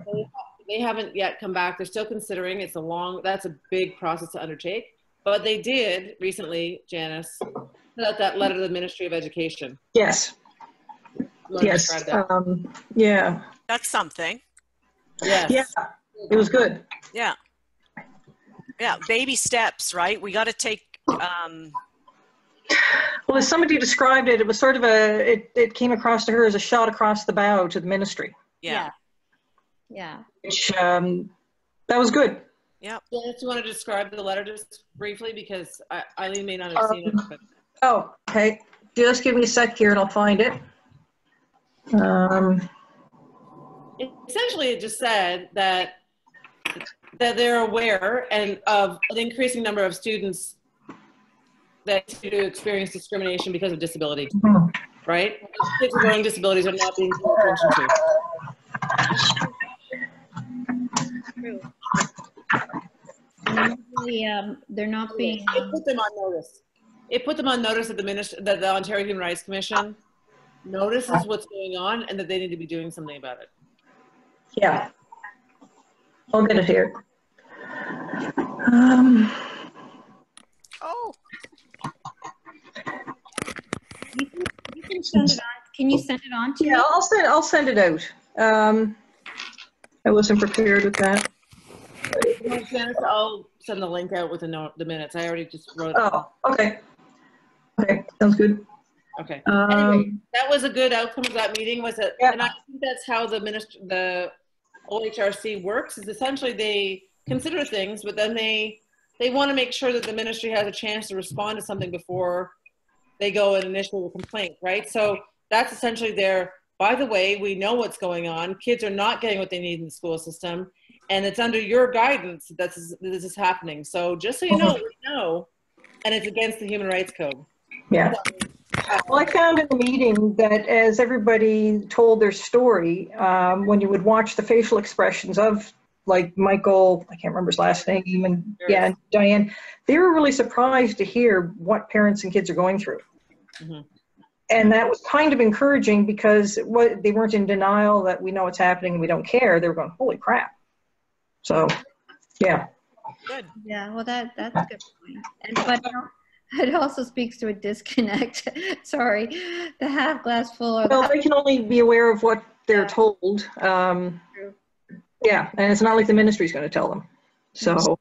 They haven't yet come back. They're still considering. That's a big process to undertake. But they did recently, Janice, put out that letter to the Ministry of Education. Yes. Yes. Yeah. That's something. Yes. Yeah. It was good. Yeah. Yeah. Baby steps, right? We got to take. Well, as somebody described it, it was sort of it came across to her as a shot across the bow to the ministry. Yeah. Yeah. Which, that was good. Yeah. Janice, you want to describe the letter just briefly, because Eileen may not have seen it. But. Oh, okay. Just give me a sec here and I'll find it. Essentially, it just said that they're aware of an increasing number of students that experience discrimination because of disability, right? Kids with learning disabilities are not being paid attention to. True. They're not being. It put them on notice. It put them on notice that the Ontario Human Rights Commission notices what's going on and that they need to be doing something about it. Yeah. I'll get it here. Oh. You can send it on. Can you send it on to me? Yeah, I'll send it out. I wasn't prepared with that. No, Janice, I'll send the link out with the minutes. I already just wrote it. Oh, okay. Okay, sounds good. Okay. Anyway, that was a good outcome of that meeting, was it? Yeah. And I think that's how the OHRC works, is essentially they consider things, but then they want to make sure that the ministry has a chance to respond to something before they go and initiate a complaint, right? So that's essentially by the way, we know what's going on. Kids are not getting what they need in the school system. And it's under your guidance that this is happening. So just so you know, we know, and it's against the Human Rights Code. Yeah. Well, I found in the meeting that as everybody told their story, when you would watch the facial expressions of like Michael, I can't remember his last name, and yeah, and Diane, they were really surprised to hear what parents and kids are going through. Mm-hmm. And that was kind of encouraging because they weren't in denial that we know what's happening and we don't care. They were going, holy crap. So, yeah. Good. Yeah, well, that's a good point. But it also speaks to a disconnect. Sorry, the half glass full. Or Well, they can only be aware of what they're told. True. Yeah, and it's not like the ministry's going to tell them. So,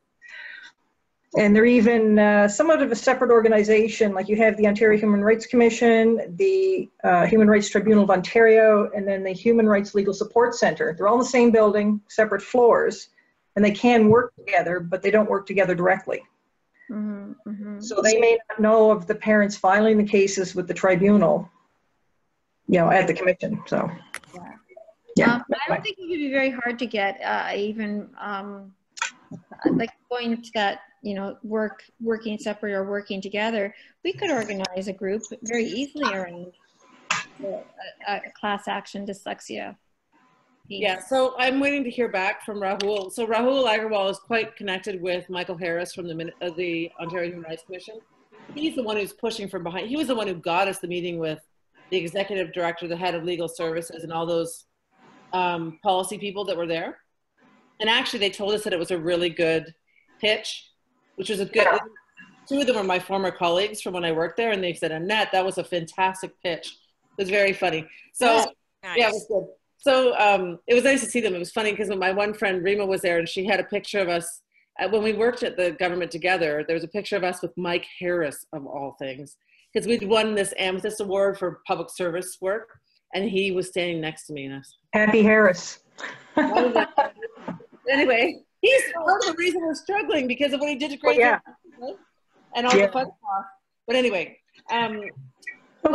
and they're even somewhat of a separate organization. Like you have the Ontario Human Rights Commission, the Human Rights Tribunal of Ontario, and then the Human Rights Legal Support Center. They're all in the same building, separate floors, and they can work together, but they don't work together directly. Mm-hmm, mm-hmm. So they may not know of the parents filing the cases with the tribunal, you know, at the commission. So, yeah. I don't think it would be very hard to get even like going to that, you know, working separate or working together. We could organize a group very easily around a class action dyslexia. Yeah, so I'm waiting to hear back from Rahul. So Rahul Agarwal is quite connected with Michael Harris from the Ontario Human Rights Commission. He's the one who's pushing from behind. He was the one who got us the meeting with the executive director, the head of legal services, and all those policy people that were there. And actually, they told us that it was a really good pitch, which was a good. Two of them are my former colleagues from when I worked there, and they said, Annette, that was a fantastic pitch. It was very funny. So nice. Yeah, it was good. So it was nice to see them. It was funny because my one friend Rima was there, and she had a picture of us when we worked at the government together. There was a picture of us with Mike Harris, of all things, because we'd won this Amethyst Award for public service work, and he was standing next to me. And I was, Happy Harris. Anyway, he's part of the reason we're struggling because of what he did to Great Britain, and all the fun stuff. But anyway, okay. So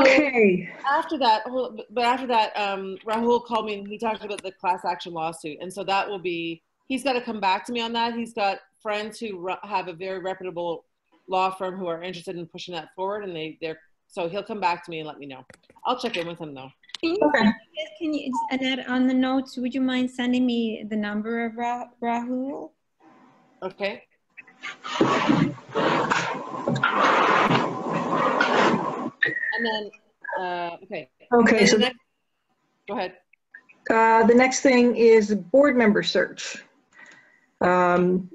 after that, Rahul called me and he talked about the class action lawsuit, and so that will be. He's got to come back to me on that. He's got friends who have a very reputable law firm who are interested in pushing that forward, and so he'll come back to me and let me know. I'll check in with him though. Can you, Annette, on the notes, would you mind sending me the number of Rahul? Okay. And then, okay. Okay, so go ahead. The next thing is board member search. Annette,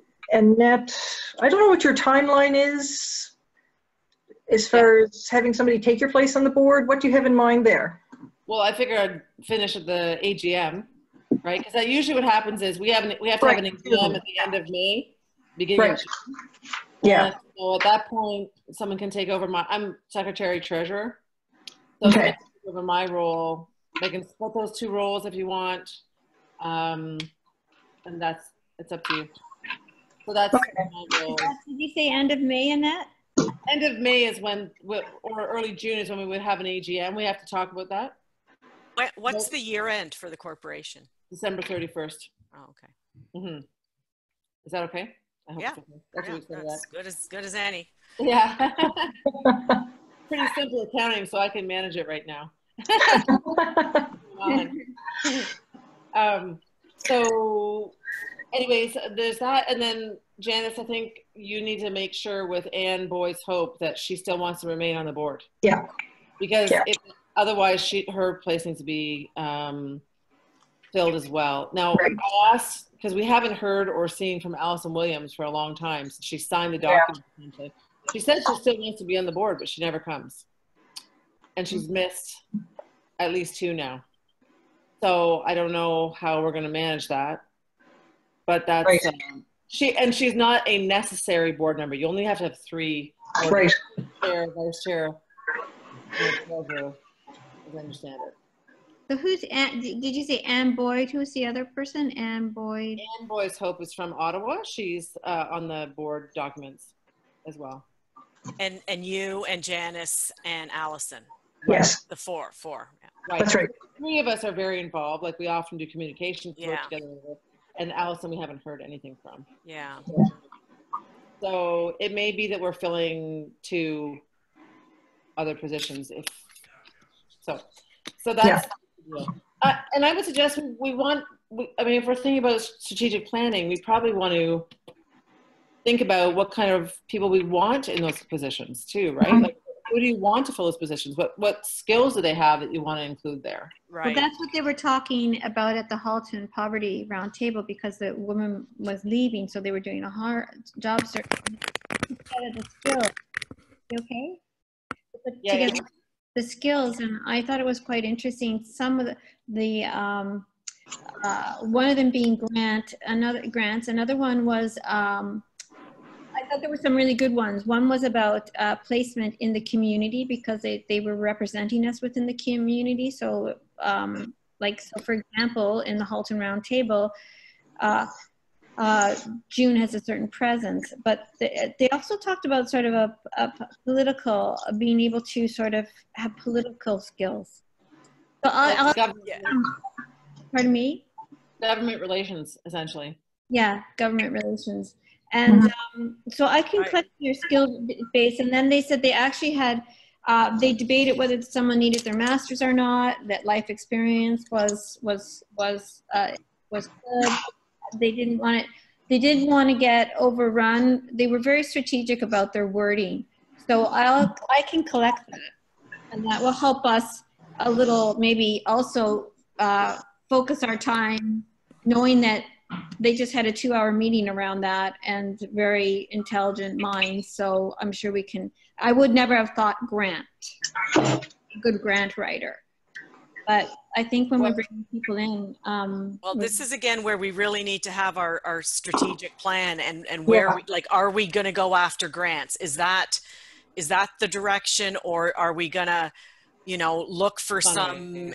I don't know what your timeline is as far as having somebody take your place on the board. What do you have in mind there? Well, I figure I'd finish at the AGM, right? Because that usually what happens is we have to have an AGM at the end of May, beginning of June. Yeah. So at that point, someone can take over I'm secretary treasurer. So someone can take over my role. They can split those two roles if you want. And it's up to you. So that's my role. Did you say end of May, Annette? End of May is when, or early June is when we would have an AGM. We have to talk about that. What's the year end for the corporation? December 31st. Oh, okay. Mm-hmm. Is that okay? I hope it's okay. That's good as any. Yeah. Pretty simple accounting, so I can manage it right now. So anyways, there's that. And then Janice, I think you need to make sure with Anne Boyce Hope that she still wants to remain on the board. Yeah. Because otherwise her place needs to be filled as well. Now, I asked, because we haven't heard or seen from Alison Williams for a long time since she signed the document. She said she still wants to be on the board, but she never comes. And she's missed at least 2 now. So I don't know how we're going to manage that. But that's she's not a necessary board member. You only have to have 3 chair, vice chair, and treasurer, as I understand it. So who's Anne? Did you say Anne Boyd? Who's the other person? Anne Boyd. Anne Boyce Hope is from Ottawa. She's on the board documents as well. And you and Janice and Allison. Yes. The four. Yeah. Right. That's right. 3 of us are very involved. Like we often do communications work together. and Allison we haven't heard anything from. Yeah. So it may be that we're filling 2 other positions if so. So that's and I would suggest I mean, if we're thinking about strategic planning, we probably want to think about what kind of people we want in those positions too, right? Like, who do you want to fill those positions? What skills do they have that you want to include there? Well, that's what they were talking about at the Halton Poverty Roundtable, because the woman was leaving, so they were doing a hard job search. The skills. Okay? The skills, and I thought it was quite interesting. Some of the one of them being grants. Another one was I thought there were some really good ones. One was about placement in the community, because they were representing us within the community. So, so for example, in the Halton Roundtable, June has a certain presence, but they also talked about sort of a political, being able to sort of have political skills. So pardon me? Government relations, essentially. Yeah, government relations. And so I can collect your skill base. And then they said they actually had, they debated whether someone needed their master's or not, that life experience was good. They didn't want to get overrun. They were very strategic about their wording. So I can collect that, and that will help us a little, maybe also focus our time, knowing that they just had a 2-hour meeting around that, and very intelligent minds. So I'm sure we can, I would never have thought grant, a good grant writer. But I think when we're bringing people in, well, this is again where we really need to have our strategic plan, and where are we going to go after grants? Is that the direction, or are we going to, look for some,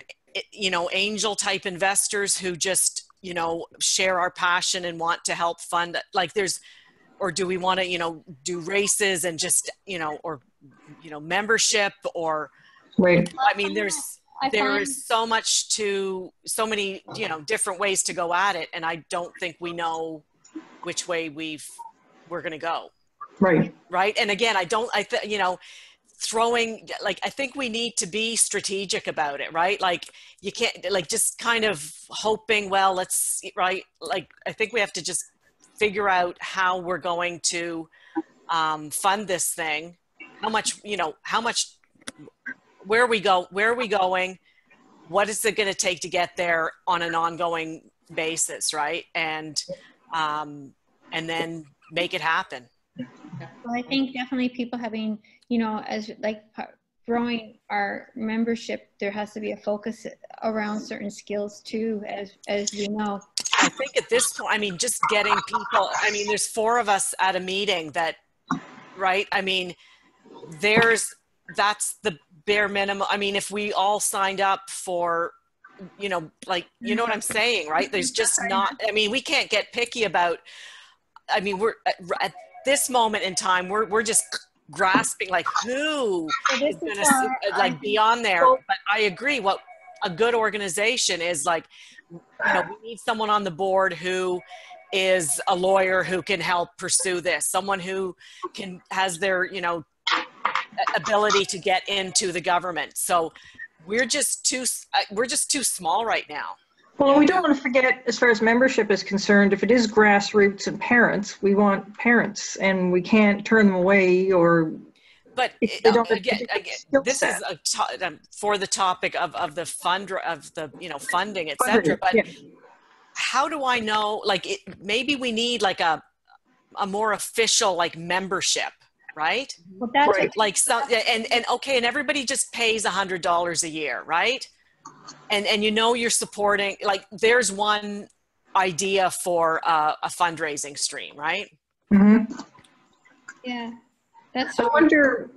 angel type investors who just, share our passion and want to help fund it? Or do we want to, do races and just, or, membership, or, I mean, there is so many, different ways to go at it. And I don't think we know which way we're going to go. Right. Right. And again, I think we need to be strategic about it, right? Like, you can't, just kind of hoping, well, right? Like, I think we have to just figure out how we're going to fund this thing, how much, where are we going? What is it going to take to get there on an ongoing basis, right? And then make it happen. Well, I think definitely people having, as growing our membership, there has to be a focus around certain skills too, as we know. I think at this point, I mean, just getting people, I mean, there's 4 of us at a meeting that, right? I mean, that's the bare minimum. I mean, if we all signed up for, you know what I'm saying, right? There's just not, I mean, we can't get picky about, I mean, we're at this moment in time, we're just grasping who is going to be on there. But I agree, what a good organization is we need someone on the board who is a lawyer who can help pursue this, someone who has their, ability to get into the government. So we're just too small right now. Well, we don't want to forget, as far as membership is concerned, if it is grassroots and parents, we want parents, and we can't turn them away. But again, this is for the topic of the funding, etc. But how do I know? Maybe we need a more official membership, right? Well, that's right. And okay, and everybody just pays $100 a year, right? And you're supporting, there's one idea for a fundraising stream, right? Mm-hmm. Yeah. That's I wonder,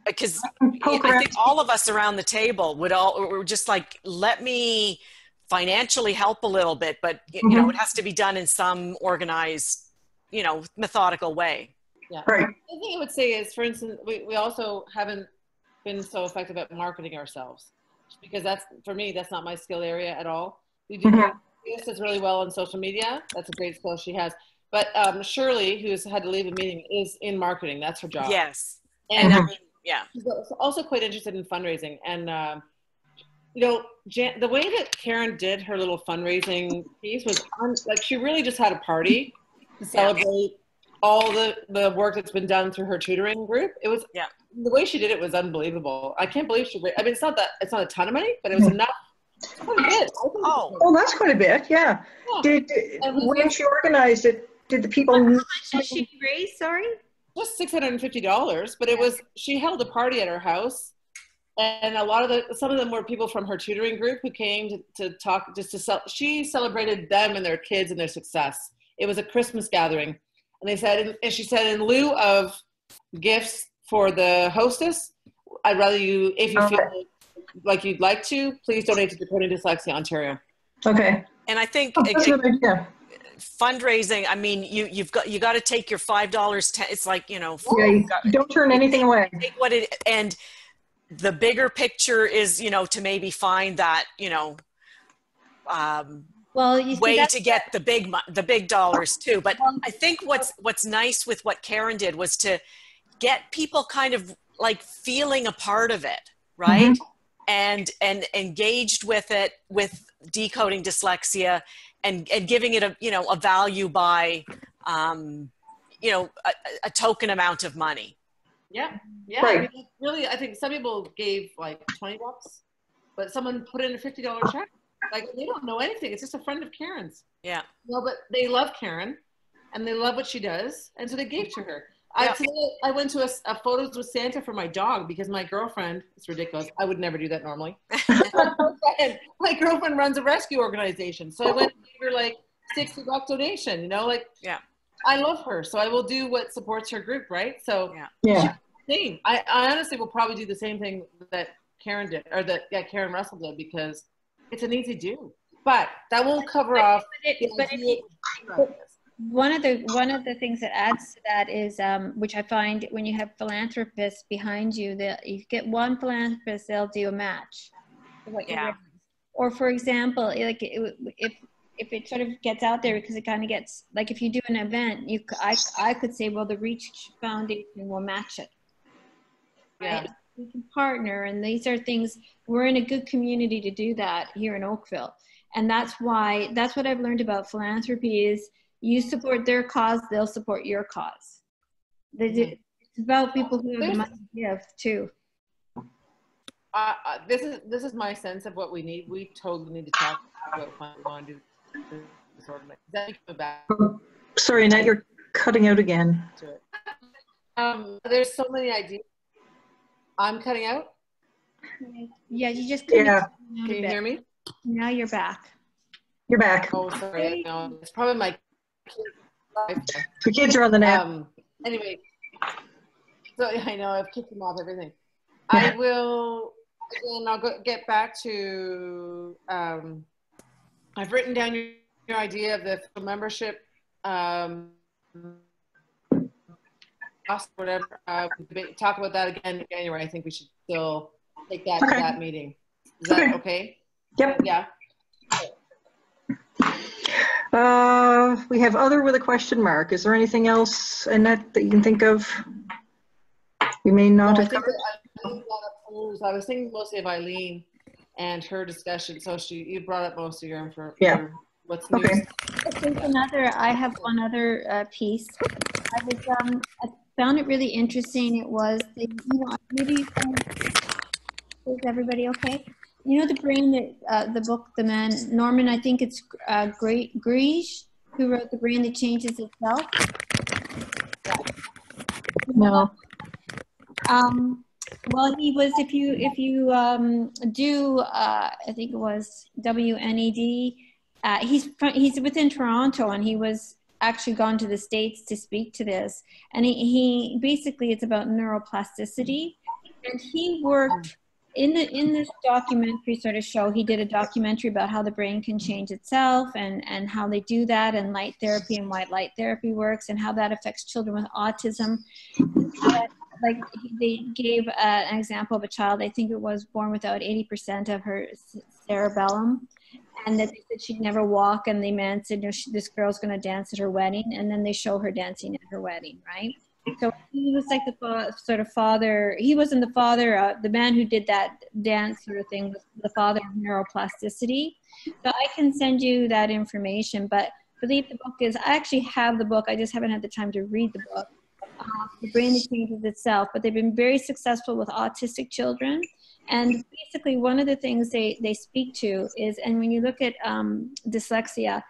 because I think all of us around the table were just let me financially help a little bit, but it has to be done in some organized, methodical way. Yeah. Right. The thing I would say is, for instance, we also haven't been so effective at marketing ourselves, because for me, that's not my skill area at all. We do does really well on social media. That's a great skill she has. But Shirley, who's had to leave a meeting, is in marketing. That's her job. Yes. And I mean, yeah. she's also quite interested in fundraising. And, you know, the way that Karen did her little fundraising piece was like she really just had a party to celebrate all the work that's been done through her tutoring group. It was the way she did it was unbelievable. I can't believe I mean, it's not a ton of money, but it was enough. Quite a bit. Oh, that's quite a bit. Yeah. When she organized it, did the people? How much did she raise? Sorry. Just $650, but it was, she held a party at her house, and some of them were people from her tutoring group who came to talk, she celebrated them and their kids and their success. It was a Christmas gathering, and she said, in lieu of gifts for the hostess, I'd rather you, if you feel like you'd like to, please donate to Decoding Dyslexia Ontario. Okay. And I think that's a good idea. Fundraising, I mean, you got to take your $5. It's like, you know, you don't turn anything away. Take and the bigger picture is, you know, to maybe find that, you know, way to get the big dollars too. But I think what's nice with what Karen did was to get people kind of like feeling a part of it, right? And engaged with it, with Decoding Dyslexia, and giving it a value by a token amount of money. Yeah. Right. I mean, really, I think some people gave like $20, but someone put in a $50 check. Like, they don't know anything. It's just a friend of Karen's. Yeah. No, but they love Karen, and they love what she does, and so they gave to her. Today I went to a photos with Santa for my dog because my girlfriend, it's ridiculous, I would never do that normally. My girlfriend runs a rescue organization. So I went and gave her like $60 donation, you know, like, I love her. So I will do what supports her group, right? So I honestly will probably do the same thing that Karen did, or that Karen Russell did, because it's an easy do. But that won't cover off. One of the things that adds to that is, which I find when you have philanthropists behind you, that you get one philanthropist, they'll do a match. Or for example, like if it sort of gets out there, because it kind of gets, like if you do an event, I could say, well, the Reach Foundation will match it. Right? We can partner, and these are things, we're in a good community to do that here in Oakville. And that's what I've learned about philanthropy is, you support their cause, they'll support your cause. It's about people who have the money to give too. This is my sense of what we need. We totally need to talk about what we want to do this organization. Sorry, Annette, you're cutting out again. There's so many ideas. I'm cutting out? Yeah, you just couldn't. Can you hear me? Now you're back. You're back. Oh, sorry. No, it's probably my the kids are on the net. Anyway, so I know I've kicked them off everything. I will, and I'll get back to, I've written down your idea of the membership, whatever. Talk about that again in January. I think we should still take that to that meeting. Is that okay? Yep. Yeah. We have other with a question mark. Is there anything else, Annette, that you can think of? We may not have covered. I was thinking mostly of Eileen and her discussion. So you brought up most of your info. What's new? Okay. I have one other piece. I found it really interesting. It was, maybe is everybody okay? You know the brain that the book, the man Norman, I think it's Grise, who wrote The Brain That Changes Itself. No. Well, he was. If you do, I think it was WNED. He's within Toronto, and he was actually gone to the States to speak to this. And he basically, it's about neuroplasticity, and he worked. In this documentary sort of show, he did a documentary about how the brain can change itself and how they do that, and light therapy and why light therapy works, and how that affects children with autism. Like they gave an example of a child, I think it was born without 80% of her cerebellum. and that they said she'd never walk, and the man said, no, this girl's going to dance at her wedding, and then they show her dancing at her wedding, right? So he was like the sort of father. He wasn't the father. The man who did that dance sort of thing was the father of neuroplasticity. So I can send you that information, but I believe the book is, I actually have the book. I just haven't had the time to read the book. The Brain That Changes Itself, but they've been very successful with autistic children. And basically one of the things they speak to is, and when you look at dyslexia,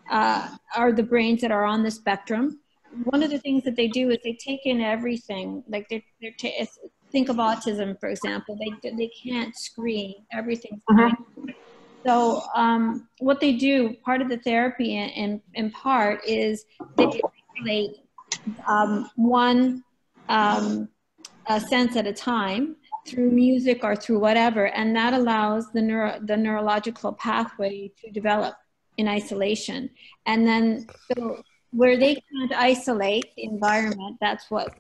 are the brains that are on the spectrum. One of the things that they do is they take in everything. Like think of autism, for example. They can't screen. Everything's fine. So what they do, part of the therapy in part is they isolate one sense at a time through music or through whatever, and that allows the neurological pathway to develop in isolation. And then so where they can't isolate the environment, that's what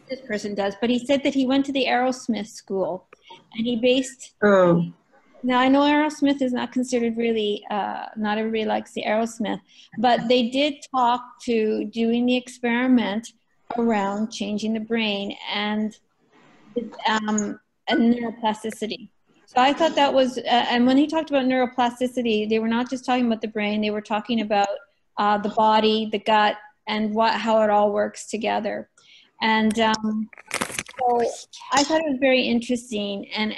this person does. But he said that he went to the Aerosmith school, and he based now I know Aerosmith is not considered really, not everybody likes the Aerosmith, but they did talk to doing the experiment around changing the brain and neuroplasticity. So I thought that was, and when he talked about neuroplasticity, they were not just talking about the brain, they were talking about the body, the gut, and how it all works together. And so I thought it was very interesting, and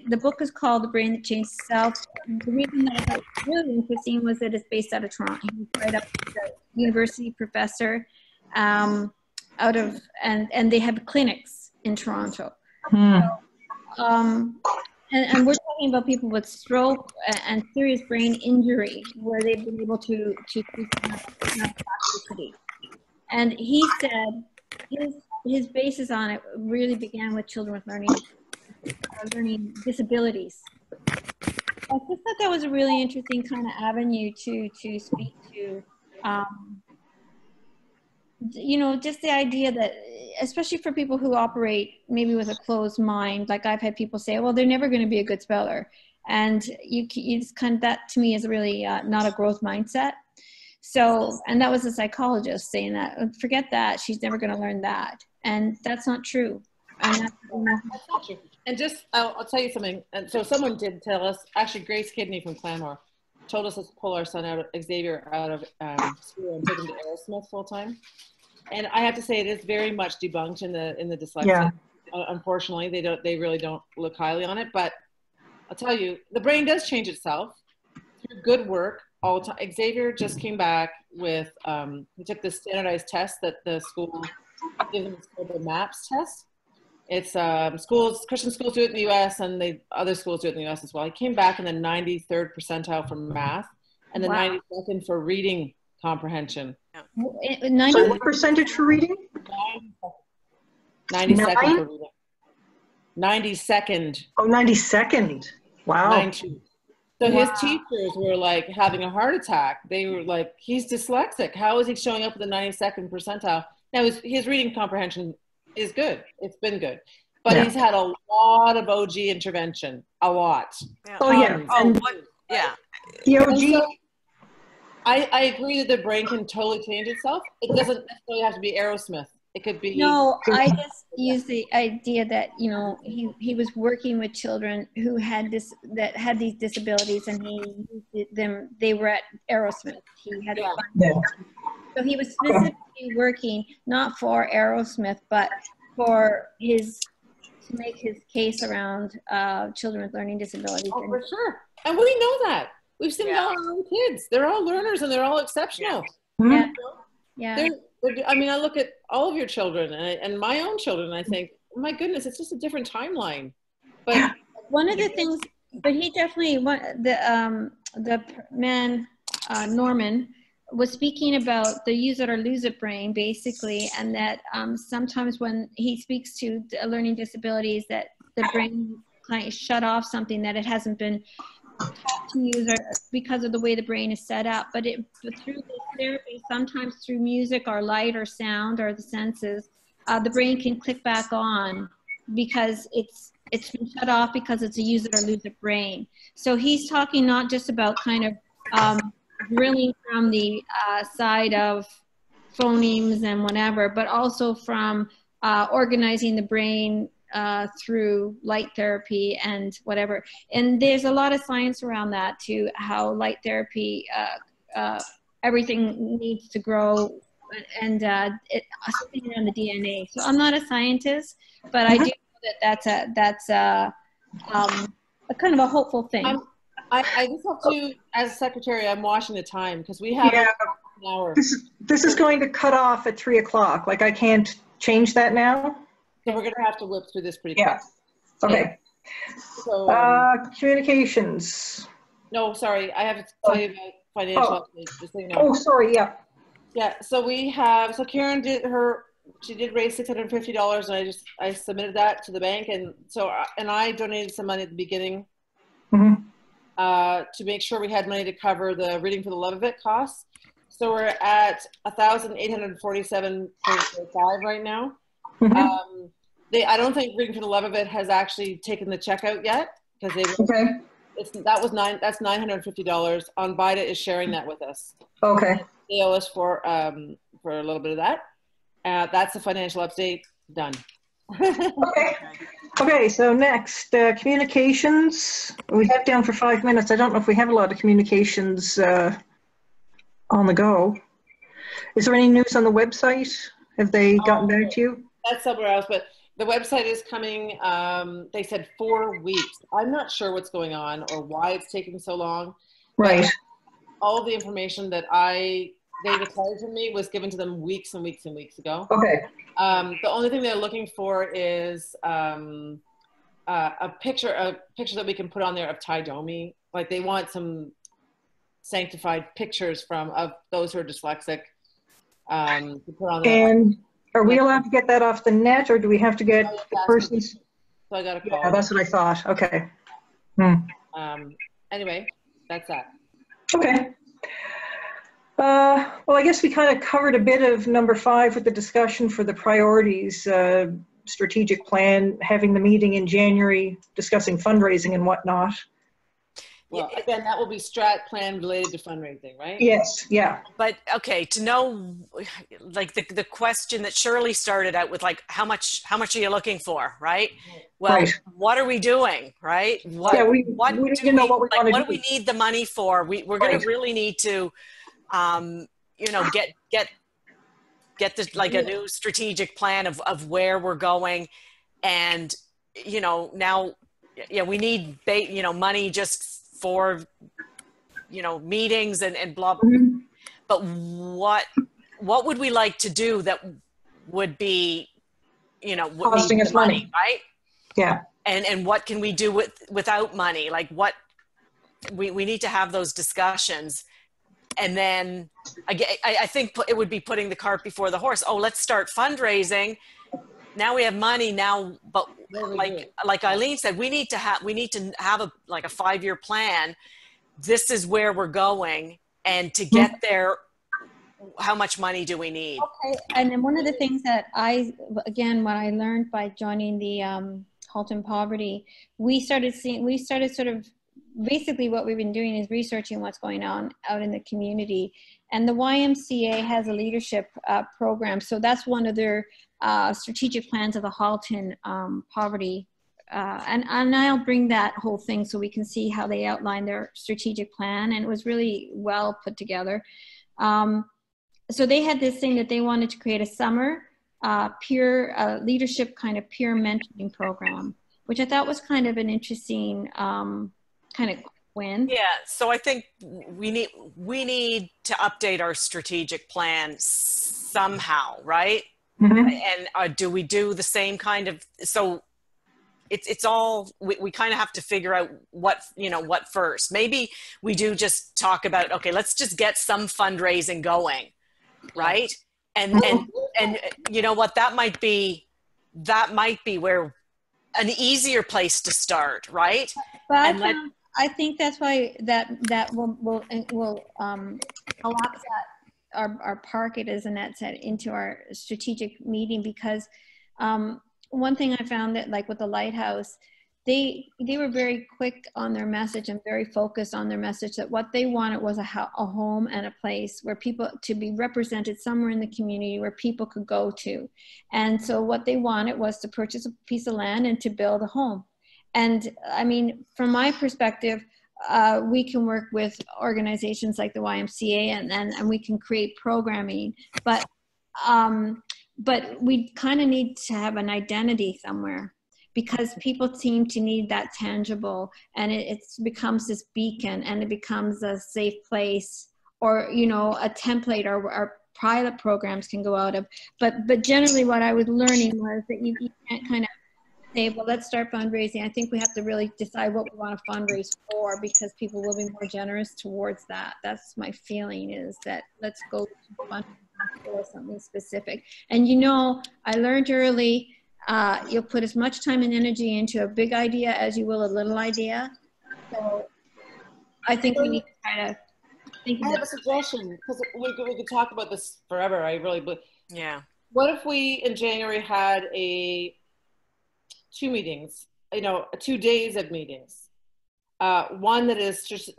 the book is called The Brain That Changed Itself. The reason that I thought it was really interesting was that it's based out of Toronto. He was right up to the university professor, and they have clinics in Toronto. So, and we're talking about people with stroke and serious brain injury where they've been able to treat neuroplasticity. And he said his basis on it really began with children with learning disabilities. I just thought that was a really interesting kind of avenue to speak to, you know, just the idea that, especially for people who operate maybe with a closed mind, like I've had people say, well, they're never going to be a good speller. And you just kind of, that to me is really not a growth mindset. So, and that was a psychologist saying that, forget that, she's never going to learn that. And that's not true. And that's not true. And just, I'll tell you something. And so someone did tell us, actually Grace Kidney from Clanmore told us to pull our son Xavier out of school and take him to Aerosmith full time. And I have to say it is very much debunked in the dyslexia. Yeah. Unfortunately, they really don't look highly on it. But I'll tell you, the brain does change itself through good work all the time. Xavier just came back with, he took the standardized test that the school gives him, called the MAPS test. It's Christian schools do it in the US, and other schools do it in the US as well. He came back in the 93rd percentile for math and the 92nd for reading comprehension. So what percentage for reading? 92nd for reading. 92nd. Oh, 92nd. Wow. 92. So his teachers were like having a heart attack. They were like, he's dyslexic. How is he showing up with the 92nd percentile? Now his reading comprehension is good. It's been good. But he's had a lot of OG intervention. A lot. Yeah. Oh, yeah. Oh, what? Yeah. The OG. I agree that the brain can totally change itself. It doesn't necessarily have to be Aerosmith. It could be. No, I just use the idea that, you know, he was working with children who had these disabilities, and he used them. They were at Aerosmith. He had so he was specifically working not for Aerosmith, but for to make his case around children with learning disabilities. Oh, for sure. And we know that. We've seen all our own kids. They're all learners and they're all exceptional. Yeah. Yeah. I mean, I look at all of your children and my own children, and I think, oh my goodness, it's just a different timeline. But one of the things, but he definitely, the man, Norman, was speaking about the use it or lose it brain, basically, and that sometimes when he speaks to learning disabilities, that the brain kind of shut off something that it hasn't been taught to use, or because of the way the brain is set up. But through this therapy, sometimes through music or light or sound or the senses, the brain can click back on because it's been shut off because it's a use it or lose it brain. So he's talking not just about kind of drilling from the side of phonemes and whatever, but also from organizing the brain through light therapy and whatever. And there's a lot of science around that too, how light therapy, everything needs to grow, and something around the DNA. So I'm not a scientist, but I do know that that's a kind of a hopeful thing. I just have to, as secretary, I'm watching the time because we have an hour. This is going to cut off at 3 o'clock. Like, I can't change that now. So we're going to have to whip through this pretty quick. Okay. So, communications. No, sorry. I have to tell you about financial updates. Just so you know. Oh, sorry. Yeah. Yeah. So we have, so Karen she did raise $650, and I submitted that to the bank. And so, and I donated some money at the beginning to make sure we had money to cover the Reading for the Love of It costs. So we're at $1,847.45 right now. I don't think Reading for the Love of It has actually taken the check out yet, because that's $950. On Vida is sharing that with us. Okay. They owe us for a little bit of that. That's the financial update done. Okay, so next, communications. We have down for 5 minutes. I don't know if we have a lot of communications on the go. Is there any news on the website? Have they gotten back to you? That's somewhere else, but the website is coming, they said 4 weeks. I'm not sure what's going on or why it's taking so long. Right. All the information that they required from me was given to them weeks and weeks and weeks ago. Okay. The only thing they're looking for is a picture that we can put on there of Ty Domi. Like, they want some sanctified pictures of those who are dyslexic to put on there. And are we allowed to get that off the net, or do we have to get the person's? So I got a call. Yeah, that's what I thought. Okay. Anyway, that's that. Okay. Well, I guess we kind of covered a bit of number 5 with the discussion for the priorities, strategic plan, having the meeting in January, discussing fundraising and whatnot. Well, again, that will be strat plan related to fundraising, right? Yes, yeah. But okay, to know, like the question that Shirley started out with, like, how much are you looking for, right? Well, what are we doing, right? What do we need the money for? We're going to really need to, get this, like, a new strategic plan of where we're going, and now, we need money just for meetings and blah blah. But what would we like to do that would be costing us money, right? Yeah. And what can we do without money? Like, what we need to have those discussions. And then I think it would be putting the cart before the horse. Oh, let's start fundraising. Now we have money now, but like Eileen said, we need to have a 5-year plan. This is where we're going, and to get there, how much money do we need? Okay, and then one of the things that what I learned by joining the Halton Poverty, we started sort of, basically what we've been doing is researching what's going on out in the community, and the YMCA has a leadership program. So that's one of their strategic plans of the Halton Poverty. And I'll bring that whole thing so we can see how they outline their strategic plan, and it was really well put together. So they had this thing that they wanted to create a summer peer leadership kind of peer mentoring program, which I thought was kind of an interesting kind of win. Yeah, so I think we need to update our strategic plan somehow, right? And do we do the same kind of, so it's all, we kind of have to figure out what first. Maybe we do just talk about, okay, let's just get some fundraising going, right? And you know what, that might be where an easier place to start, right? But I think that's why that will collapse our park, as Annette said, into our strategic meeting, because one thing I found that, like with the lighthouse, they were very quick on their message and very focused on their message that what they wanted was a home and a place where people to be represented somewhere in the community where people could go to. And so what they wanted was to purchase a piece of land and to build a home. And I mean, from my perspective, we can work with organizations like the YMCA and we can create programming, but we kind of need to have an identity somewhere, because people seem to need that tangible, and it becomes this beacon, and it becomes a safe place, or, you know, a template or pilot programs can go out of. But generally what I was learning was that you can't kind of say, well, let's start fundraising. I think we have to really decide what we want to fundraise for, because people will be more generous towards that. That's my feeling, is that let's go to fundraising for something specific. And, you know, I learned early, you'll put as much time and energy into a big idea as you will a little idea. So I think we need to try to think. I have a suggestion, because we could talk about this forever. I really believe. Yeah. What if we in January had two meetings, you know, 2 days of meetings? One that is just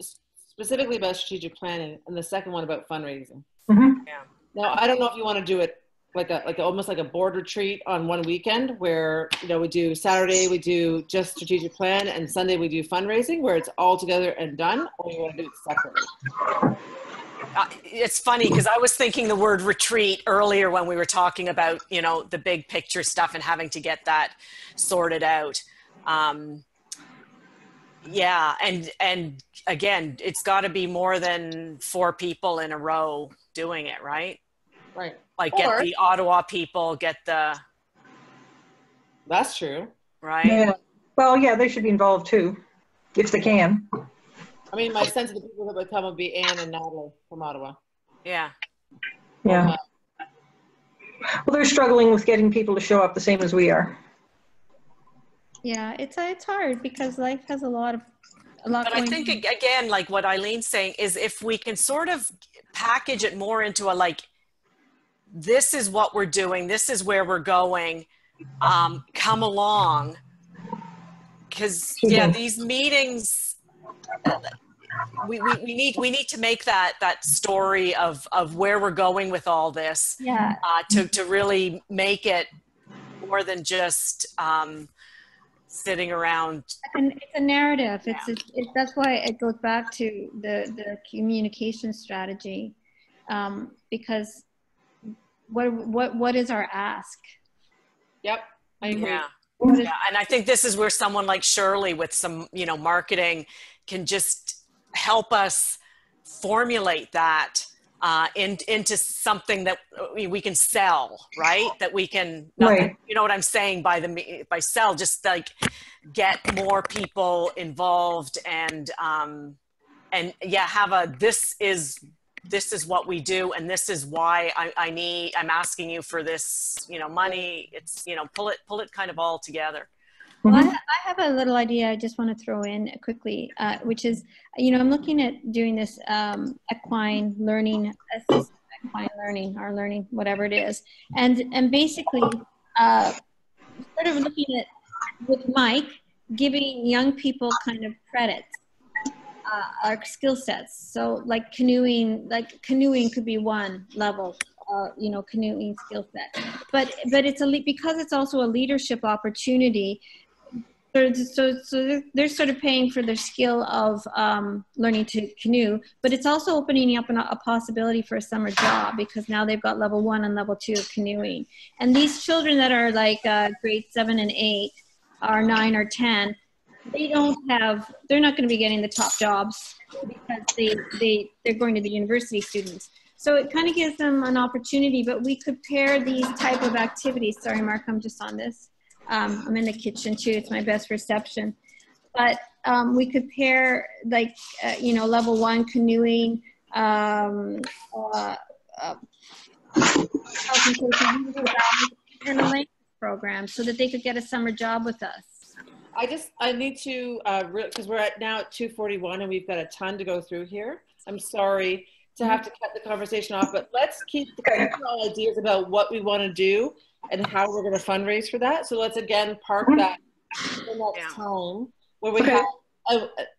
specifically about strategic planning, and the second one about fundraising. Mm-hmm. Yeah. Now, I don't know if you want to do it like almost like a board retreat on one weekend, where, you know, we do Saturday, we do just strategic plan, and Sunday we do fundraising, where it's all together and done, or you want to do it separately? It's funny, because I was thinking the word retreat earlier when we were talking about, you know, the big picture stuff and having to get that sorted out. Yeah. And again, it's got to be more than 4 people in a row doing it, right? Right. Like, get the Ottawa people, get the... That's true. Right? Yeah. Well, yeah, they should be involved too, if they can. I mean, my sense of the people that would come would be Anne and Natalie from Ottawa. Yeah. Yeah. Well, they're struggling with getting people to show up the same as we are. Yeah, it's hard, because life has a lot But I think, again, like what Eileen's saying, is if we can sort of package it more into a, like, this is what we're doing, this is where we're going, come along. Because, yeah, these meetings, we need to make that story of where we're going with all this. Yeah. To really make it more than just sitting around. And it's a narrative. Yeah. That's why it goes back to the communication strategy, because what is our ask? Yep, I agree. Yeah. Yeah, and I think this is where someone like Shirley with some, you know, marketing can just help us formulate that into something that we can sell, right? That we can, Right. You know what I'm saying by sell, just like get more people involved and yeah, have this is what we do, and this is why I'm asking you for this, you know, money. It's, you know, pull it kind of all together. Well, I have a little idea I just want to throw in quickly, which is, you know, I'm looking at doing this equine learning, or learning, whatever it is. And basically, sort of looking at, with Mike, giving young people kind of credits, our skill sets. So like canoeing could be one level, you know, canoeing skill set. But it's because it's also a leadership opportunity. So they're sort of paying for their skill of learning to canoe, but it's also opening up a possibility for a summer job, because now they've got level 1 and level 2 of canoeing. And these children that are like grade 7 and 8 or 9 or 10, they're not going to be getting the top jobs, because they're going to the university students. So it kind of gives them an opportunity, but we could pair these type of activities. Sorry, Mark, I'm just on this. I'm in the kitchen too. It's my best reception. But we could pair, like, you know, level 1 canoeing, and a language program, so that they could get a summer job with us. I need to, because we're now at 2:41 and we've got a ton to go through here. I'm sorry to have to cut the conversation off, but let's keep the ideas about what we want to do and how we're going to fundraise for that. So let's again park that the next time where we have,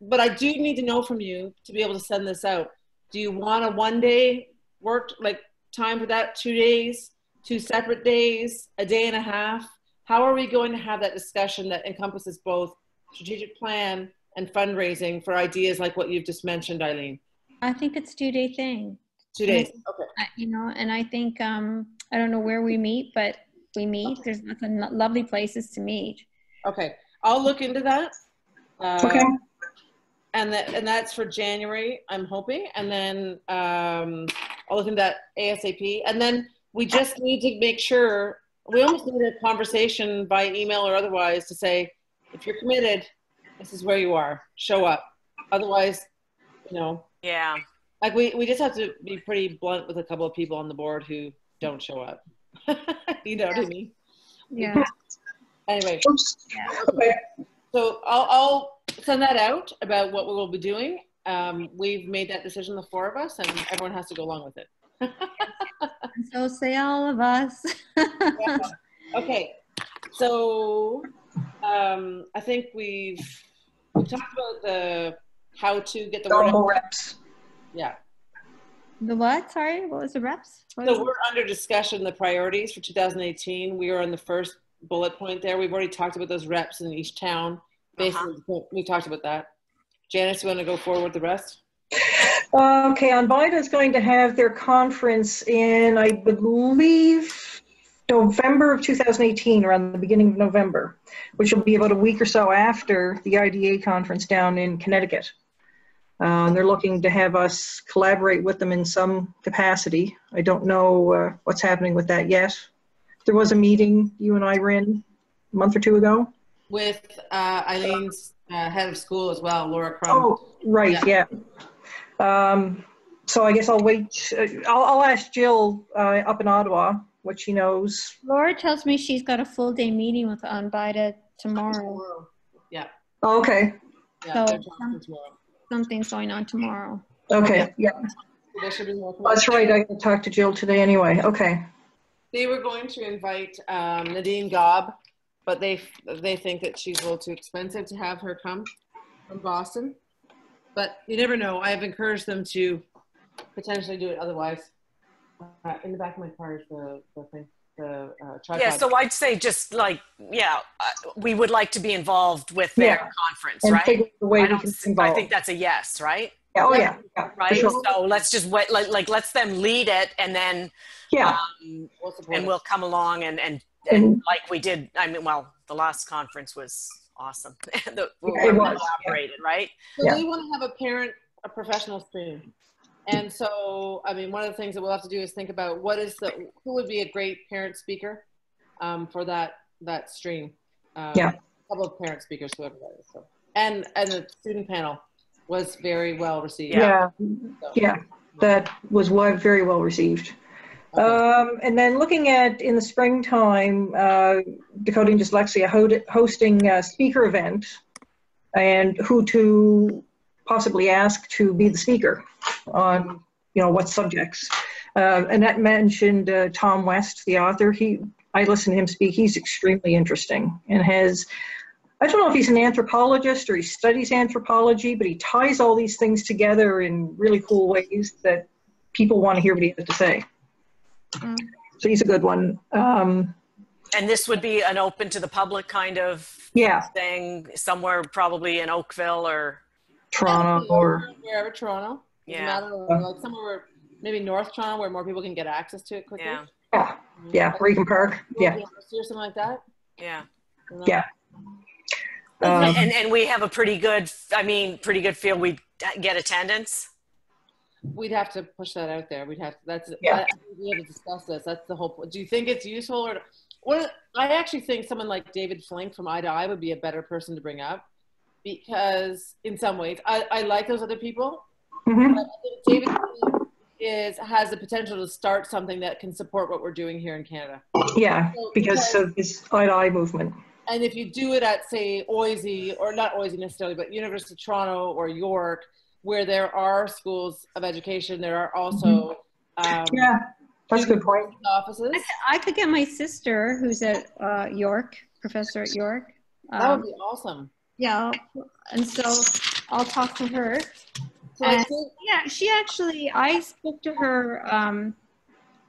but I do need to know from you to be able to send this out. Do you want a 1 day work, like time for that, 2 days, 2 separate days, a day and a half? How are we going to have that discussion that encompasses both strategic plan and fundraising for ideas like what you've just mentioned, Eileen? I think it's 2 day thing. 2 days, okay. You know, and I think, I don't know where we meet, but we meet. There's lots of lovely places to meet. Okay, I'll look into that. Okay. And that's for January, I'm hoping. And then I'll look into that ASAP. And then we just need to make sure, we almost need a conversation by email or otherwise to say, if you're committed, this is where you are, show up. Otherwise, you know. Yeah. Like we just have to be pretty blunt with a couple of people on the board who don't show up. You know what I mean? Yeah. Anyway. Yeah. Okay. So I'll send that out about what we will be doing. We've made that decision, the 4 of us, and everyone has to go along with it. And so say all of us. Yeah. Okay. So I think we've talked about the how to get the word out. Reps. Yeah. The what? Sorry, what was the reps? So we're under discussion, the priorities for 2018. We are on the first bullet point there. We've already talked about those reps in each town. Basically, we talked about that. Janice, you want to go forward with the rest? Okay, Onbida is going to have their conference in, I believe, November of 2018, around the beginning of November, which will be about a week or so after the IDA conference down in Connecticut. They're looking to have us collaborate with them in some capacity. I don't know what's happening with that yet. There was a meeting you and I were in a month or 2 ago. With Eileen's head of school as well, Laura Crum. Oh, right, yeah. So I guess I'll wait. I'll ask Jill up in Ottawa what she knows. Laura tells me she's got a full day meeting with Onbida tomorrow. Yeah. Oh, okay. Yeah, So tomorrow. Something's going on tomorrow. Okay, yeah. There should be more. That's right, I can talk to Jill today anyway. Okay. They were going to invite Nadine Gobb, but they think that she's a little too expensive to have her come from Boston. But you never know. I've encouraged them to potentially do it otherwise. In the back of my car is the thing, the tripod. Yeah, so I'd say just like, we would like to be involved with their conference, And right? the way we can involve. I think that's a yes, right? Yeah, oh yeah. Right. Sure. So let's just wait, like let's them lead it, and then and we'll come along and like we did. I mean, well, the last conference was awesome. It was collaborated, right? So they want to have a professional stream. And so, I mean, one of the things that we'll have to do is think about who would be a great parent speaker for that stream. A couple of parent speakers, whoever that is. So, and the student panel was very well received. Yeah, that was very well received. Okay. And then looking at in the springtime, Decoding Dyslexia hosting a speaker event, and who to possibly ask to be the speaker on, what subjects. Annette mentioned Tom West, the author. I listened to him speak. He's extremely interesting and has, I don't know if he's an anthropologist or he studies anthropology, but he ties all these things together in really cool ways that people want to hear what he has to say. So he's a good one. And this would be an open to the public kind of thing, somewhere probably in Oakville or Toronto or wherever Toronto. Yeah. Like somewhere where, maybe North Toronto, where more people can get access to it quickly. Yeah, where you can park. Yeah. Or something like that. Yeah. Yeah. And we have a pretty good feel we'd get attendance. We'd have to push that out there. We have to discuss this. That's the whole point. Do you think it's useful I actually think someone like David Flink from Eye to Eye would be a better person to bring up, because in some ways I like those other people. Mm-hmm. But I think David Flink has the potential to start something that can support what we're doing here in Canada. Yeah, so, because of this Eye to Eye movement. And if you do it at, say, OISE, or not OISE necessarily, but University of Toronto or York, where there are schools of education, there are also that's a good point. Offices. I could get my sister, who's at York, professor at York, That would be awesome. Yeah, and so I'll talk to her. So And, yeah, she actually, I spoke to her,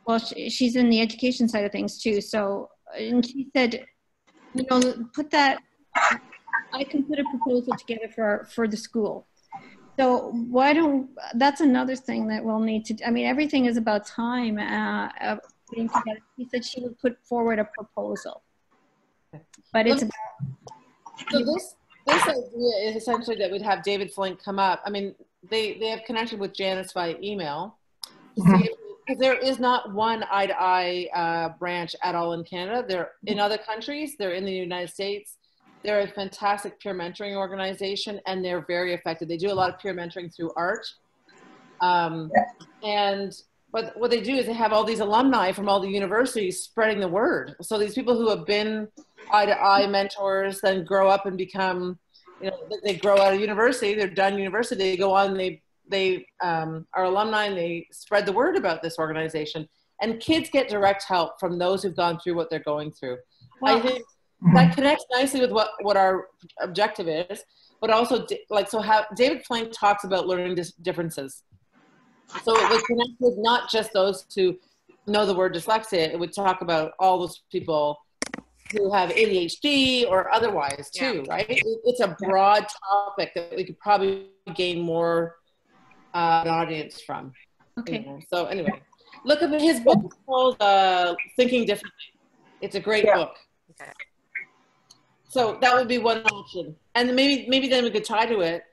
well, she's in the education side of things too. So, and she said, you know, put that, I can put a proposal together for the school. So why don't, that's another thing that we'll need to, I mean, everything is about time. Putting together. She said she would put forward a proposal. But it's about. So this idea is essentially that we'd have David Flink come up. I mean, they have connected with Janice via email. Because there is not one eye-to-eye branch at all in Canada. They're in other countries. They're in the United States. They're a fantastic peer mentoring organization, and they're very effective. They do a lot of peer mentoring through art. But what they do is they have all these alumni from all the universities spreading the word. So these people who have been eye-to-eye mentors then grow up and become, you know, they grow out of university, they're done university, they go on, they are alumni, and they spread the word about this organization. And kids get direct help from those who've gone through what they're going through. Well, I think that connects nicely with what our objective is, but also how David Flink talks about learning differences. So it would connect with not just those who know the word dyslexia, it would talk about all those people who have ADHD or otherwise too, right? It's a broad topic that we could probably gain more an audience from. Okay. You know? So anyway, look at his book called Thinking Differently. It's a great book. Okay. So that would be one option. And maybe then we could tie to it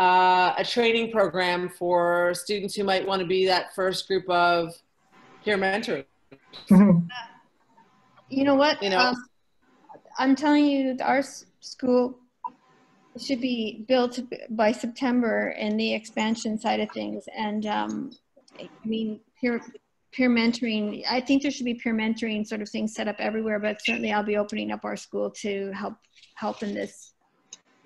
a training program for students who might want to be that first group of peer mentors. You know what? You know, I'm telling you, our school should be built by September in the expansion side of things. And I mean, peer mentoring, I think there should be peer mentoring sort of things set up everywhere, but certainly I'll be opening up our school to help in this,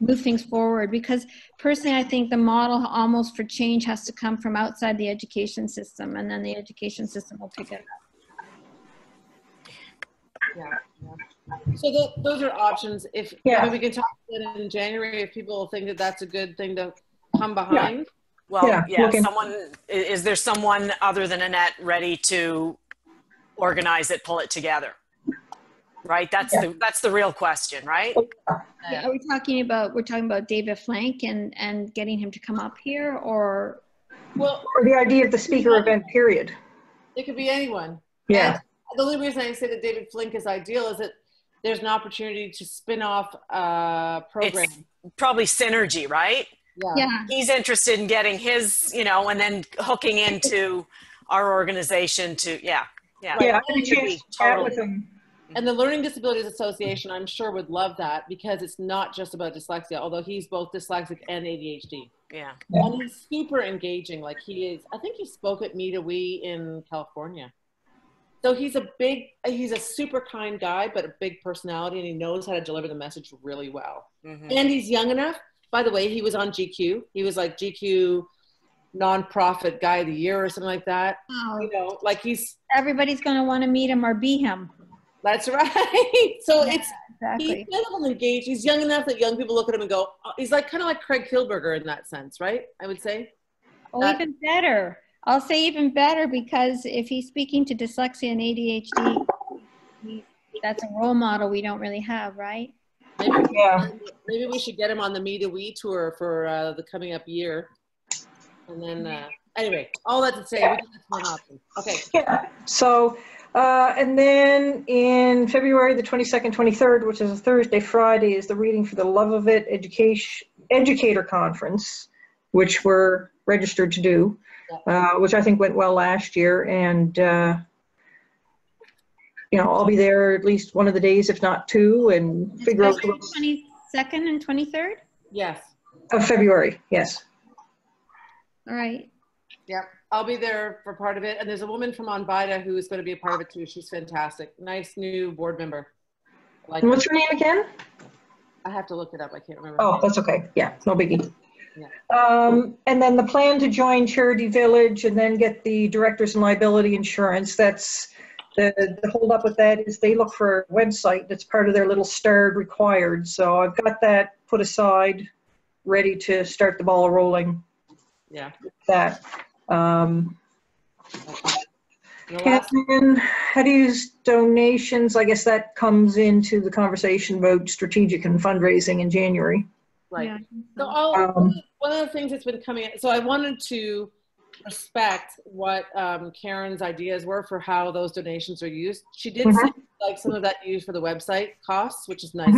move things forward, because personally I think the model almost for change has to come from outside the education system, and then the education system will pick it up. So those are options. If maybe we can talk about it in January if people think that that's a good thing to come behind. Well, is there someone other than Annette ready to organize it, pull it together? Right? That's the real question, right? Are we talking about, we're talking about David Flink and getting him to come up here, or the idea of the speaker event period? It could be anyone. Yeah. And the only reason I say that David Flink is ideal is that there's an opportunity to spin off a program. It's probably synergy, right? Yeah. He's interested in getting his, you know, and then hooking into our organization to, totally. And the Learning Disabilities Association, I'm sure, would love that, because it's not just about dyslexia, although he's both dyslexic and ADHD. Yeah. And he's super engaging. Like he is, I think he spoke at Meet a Wee in California. So he's a super kind guy, but a big personality, and he knows how to deliver the message really well. And he's young enough. By the way, he was on GQ. He was like GQ nonprofit guy of the year or something like that. Oh. You know, like everybody's going to want to meet him or be him. That's right. So exactly. He's kind of engaged. He's young enough that young people look at him and go, oh, he's like kind of like Craig Kilberger in that sense, right? I would say. Oh, even better. I'll say even better, because if he's speaking to dyslexia and ADHD, that's a role model we don't really have, right? Maybe we should get him on the Meet a Wee tour for the coming up year. And then, anyway, all that to say, we think that's one option. Okay. Yeah. So, and then in February the 22nd, 23rd, which is a Thursday, Friday, is the Reading for the Love of It Educator Conference, which we're registered to do, which I think went well last year. And, you know, I'll be there at least one of the days, if not two, and figure out. 22nd and 23rd? Yes. Of February, yes. All right. Yep. I'll be there for part of it. And there's a woman from Onvida who is going to be a part of it too. She's fantastic. Nice new board member. And what's her name again? I have to look it up. I can't remember. Oh, that's okay. Yeah, no biggie. Yeah. And then the plan to join Charity Village and then get the directors and liability insurance, that's The hold up with that is they look for a website that's part of their little starred required. So I've got that put aside, ready to start the ball rolling. Yeah. With that. And how to use donations, I guess that comes into the conversation about strategic and fundraising in January. Right. Yeah. So one of the things that's been coming in, so I wanted to respect what Karen's ideas were for how those donations are used. She did say like some of that used for the website costs, which is nice.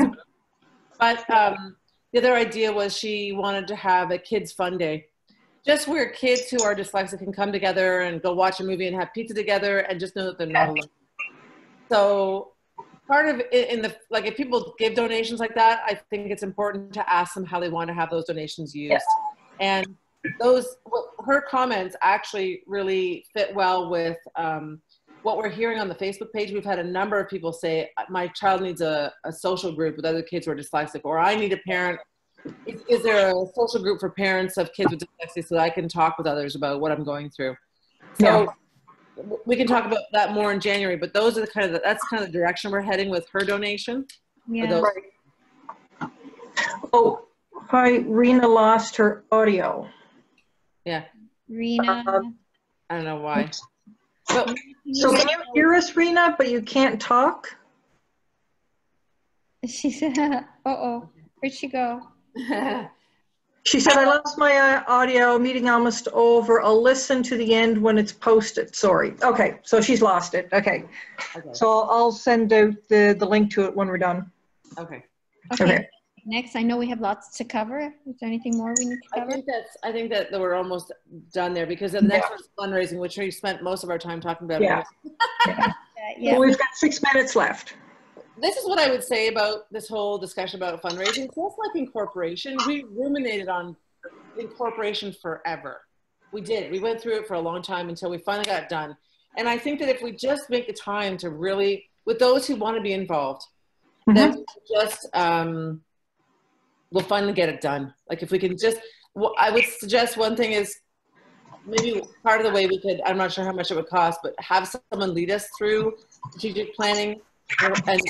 But the other idea was she wanted to have a kids fun day, just where kids who are dyslexic can come together and go watch a movie and have pizza together and just know that they're not alone. So part of it in the, like if people give donations like that, I think it's important to ask them how they want to have those donations used. And those, her comments actually really fit well with what we're hearing on the Facebook page. We've had a number of people say, my child needs a social group with other kids who are dyslexic, or I need a parent. Is there a social group for parents of kids with dyslexia so that I can talk with others about what I'm going through? So we can talk about that more in January, but those are the kind of, that's kind of the direction we're heading with her donation. Yeah. Right. Oh, hi, Rena lost her audio. Yeah. Rena. I don't know why. But, so can you hear us, Rena, but you can't talk? She said, uh-oh, where'd she go? She said, I lost my audio, meeting almost over. I'll listen to the end when it's posted. Sorry. Okay, so she's lost it. Okay. So I'll send out the link to it when we're done. Okay. Next, I know we have lots to cover. Is there anything more we need to cover? I think that we're almost done there, because the next one's fundraising, which we spent most of our time talking about. So we've got 6 minutes left. This is what I would say about this whole discussion about fundraising. Just like incorporation, we ruminated on incorporation forever. We did. We went through it for a long time until we finally got it done. And I think that if we just make the time to really, with those who want to be involved, then we just we'll finally get it done. Like if we can just, I would suggest one thing is maybe part of the way we could, I'm not sure how much it would cost, but have someone lead us through strategic planning and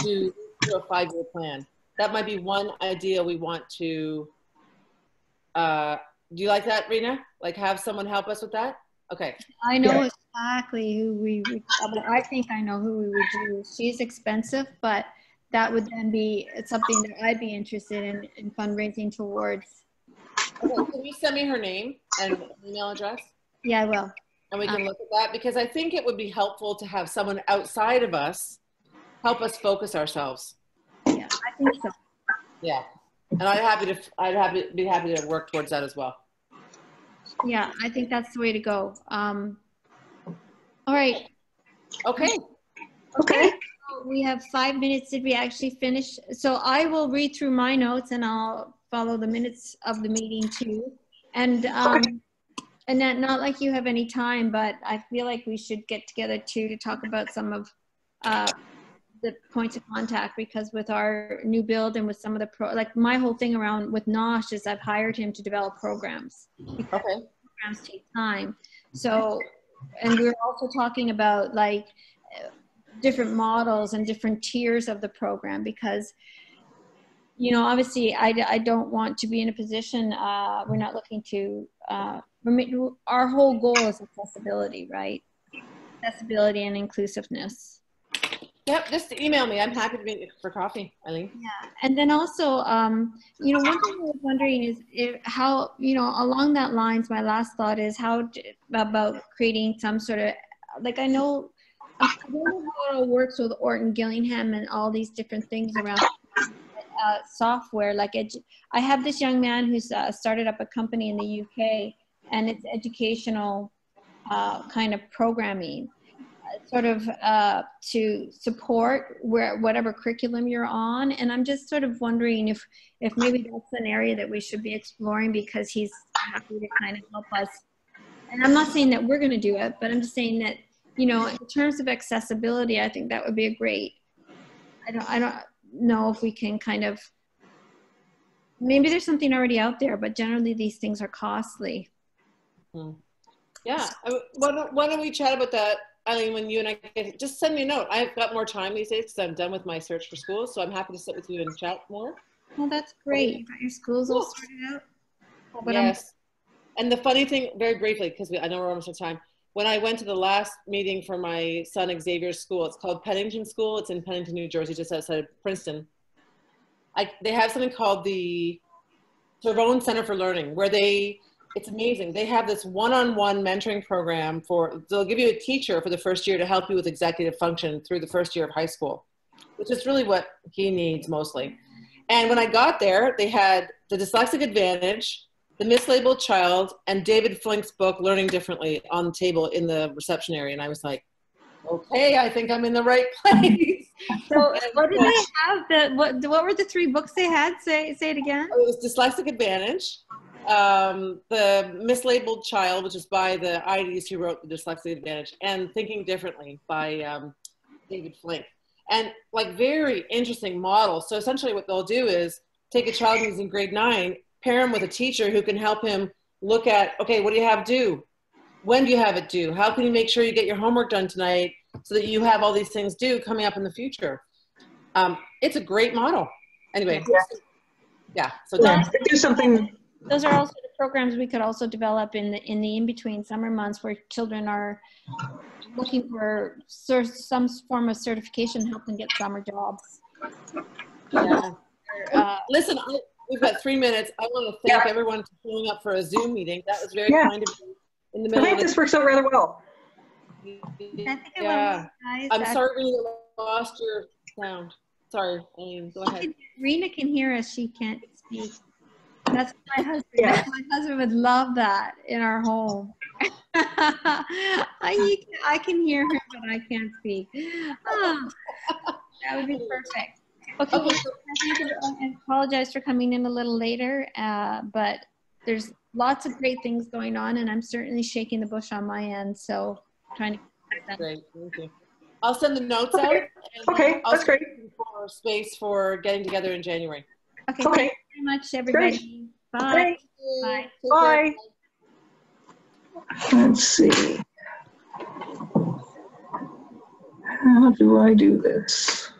do a 5-year plan. That might be one idea we want to, do you like that, Rena? Like have someone help us with that? Okay. I know exactly who we would, I think I know who we would do. She's expensive, but that would then be something that I'd be interested in fundraising towards. Okay, can you send me her name and email address? Yeah, I will. And we can look at that, because I think it would be helpful to have someone outside of us help us focus ourselves. Yeah, I think so. Yeah, and I'd be happy to work towards that as well. Yeah, I think that's the way to go. All right. Okay. Okay. We have 5 minutes. Did we actually finish? So I will read through my notes and I'll follow the minutes of the meeting too. And not like you have any time, but I feel like we should get together too to talk about some of the points of contact, because with our new build and with some of the like my whole thing around with Nosh is I've hired him to develop programs. Okay. Programs take time. So, and we were also talking about like different models and different tiers of the program, because you know, obviously I don't want to be in a position, we're not looking to, our whole goal is accessibility, right? Accessibility and inclusiveness. Yep, just email me. I'm happy to meet for coffee, Eileen. Yeah, and then also, you know, one thing I was wondering is how, you know, along that lines, my last thought is about creating some sort of, like I don't know how it all works with Orton Gillingham and all these different things around software. Like I have this young man who's started up a company in the UK, and it's educational kind of programming, sort of to support whatever curriculum you're on. And I'm just sort of wondering if maybe that's an area that we should be exploring, because he's happy to kind of help us. And I'm not saying that we're going to do it, but I'm just saying that, you know, in terms of accessibility, I think that would be a great, I don't know if we can kind of, maybe there's something already out there, but generally these things are costly. Yeah, why don't we chat about that Eileen, when you and I get, just send me a note. I've got more time these days because I'm done with my search for schools, so I'm happy to sit with you and chat more. Well, that's great. You got your schools all sorted out? But yes. And the funny thing, very briefly, because I know we're almost out of time, when I went to the last meeting for my son Xavier's school, it's called Pennington School. It's in Pennington, New Jersey, just outside of Princeton. They have something called the Sorbonne Center for Learning, where it's amazing. They have this one-on-one mentoring program they'll give you a teacher for the first year to help you with executive function through the first year of high school, which is really what he needs mostly. And when I got there, they had the Dyslexic Advantage, the Mislabeled Child, and David Flink's book, Learning Differently, on the table in the reception area. And I was like, okay, I think I'm in the right place. So what did they have? What were the 3 books they had? Say it again. It was Dyslexic Advantage, the Mislabeled Child, which is by the IDs who wrote the Dyslexic Advantage, and Thinking Differently by David Flink. And like very interesting model. So essentially what they'll do is take a child who's in grade 9, pair him with a teacher who can help him look at, okay, what do you have due? When do you have it due? How can you make sure you get your homework done tonight so that you have all these things due coming up in the future? It's a great model. Anyway, yeah. So do something. Those are also the programs we could also develop in the in-between summer months where children are looking for some form of certification, help them get summer jobs. Yeah. Listen, we've got 3 minutes. I want to thank everyone for showing up for a Zoom meeting. That was very kind of you. In the middle I think this works out rather well. Yeah. I'm sorry we lost your sound. Sorry, Aileen, go ahead. Rena can hear us. She can't speak. That's my husband. Yeah. My husband would love that in our home. I can hear her, but I can't speak. Oh, that would be perfect. Okay, so I apologize for coming in a little later, but there's lots of great things going on, and I'm certainly shaking the bush on my end, so trying to get that. Great, thank you. I'll send the notes out. Okay, that's great. For space for getting together in January. Okay, thank you very much, everybody. Bye. Bye. Bye. Let's see. How do I do this?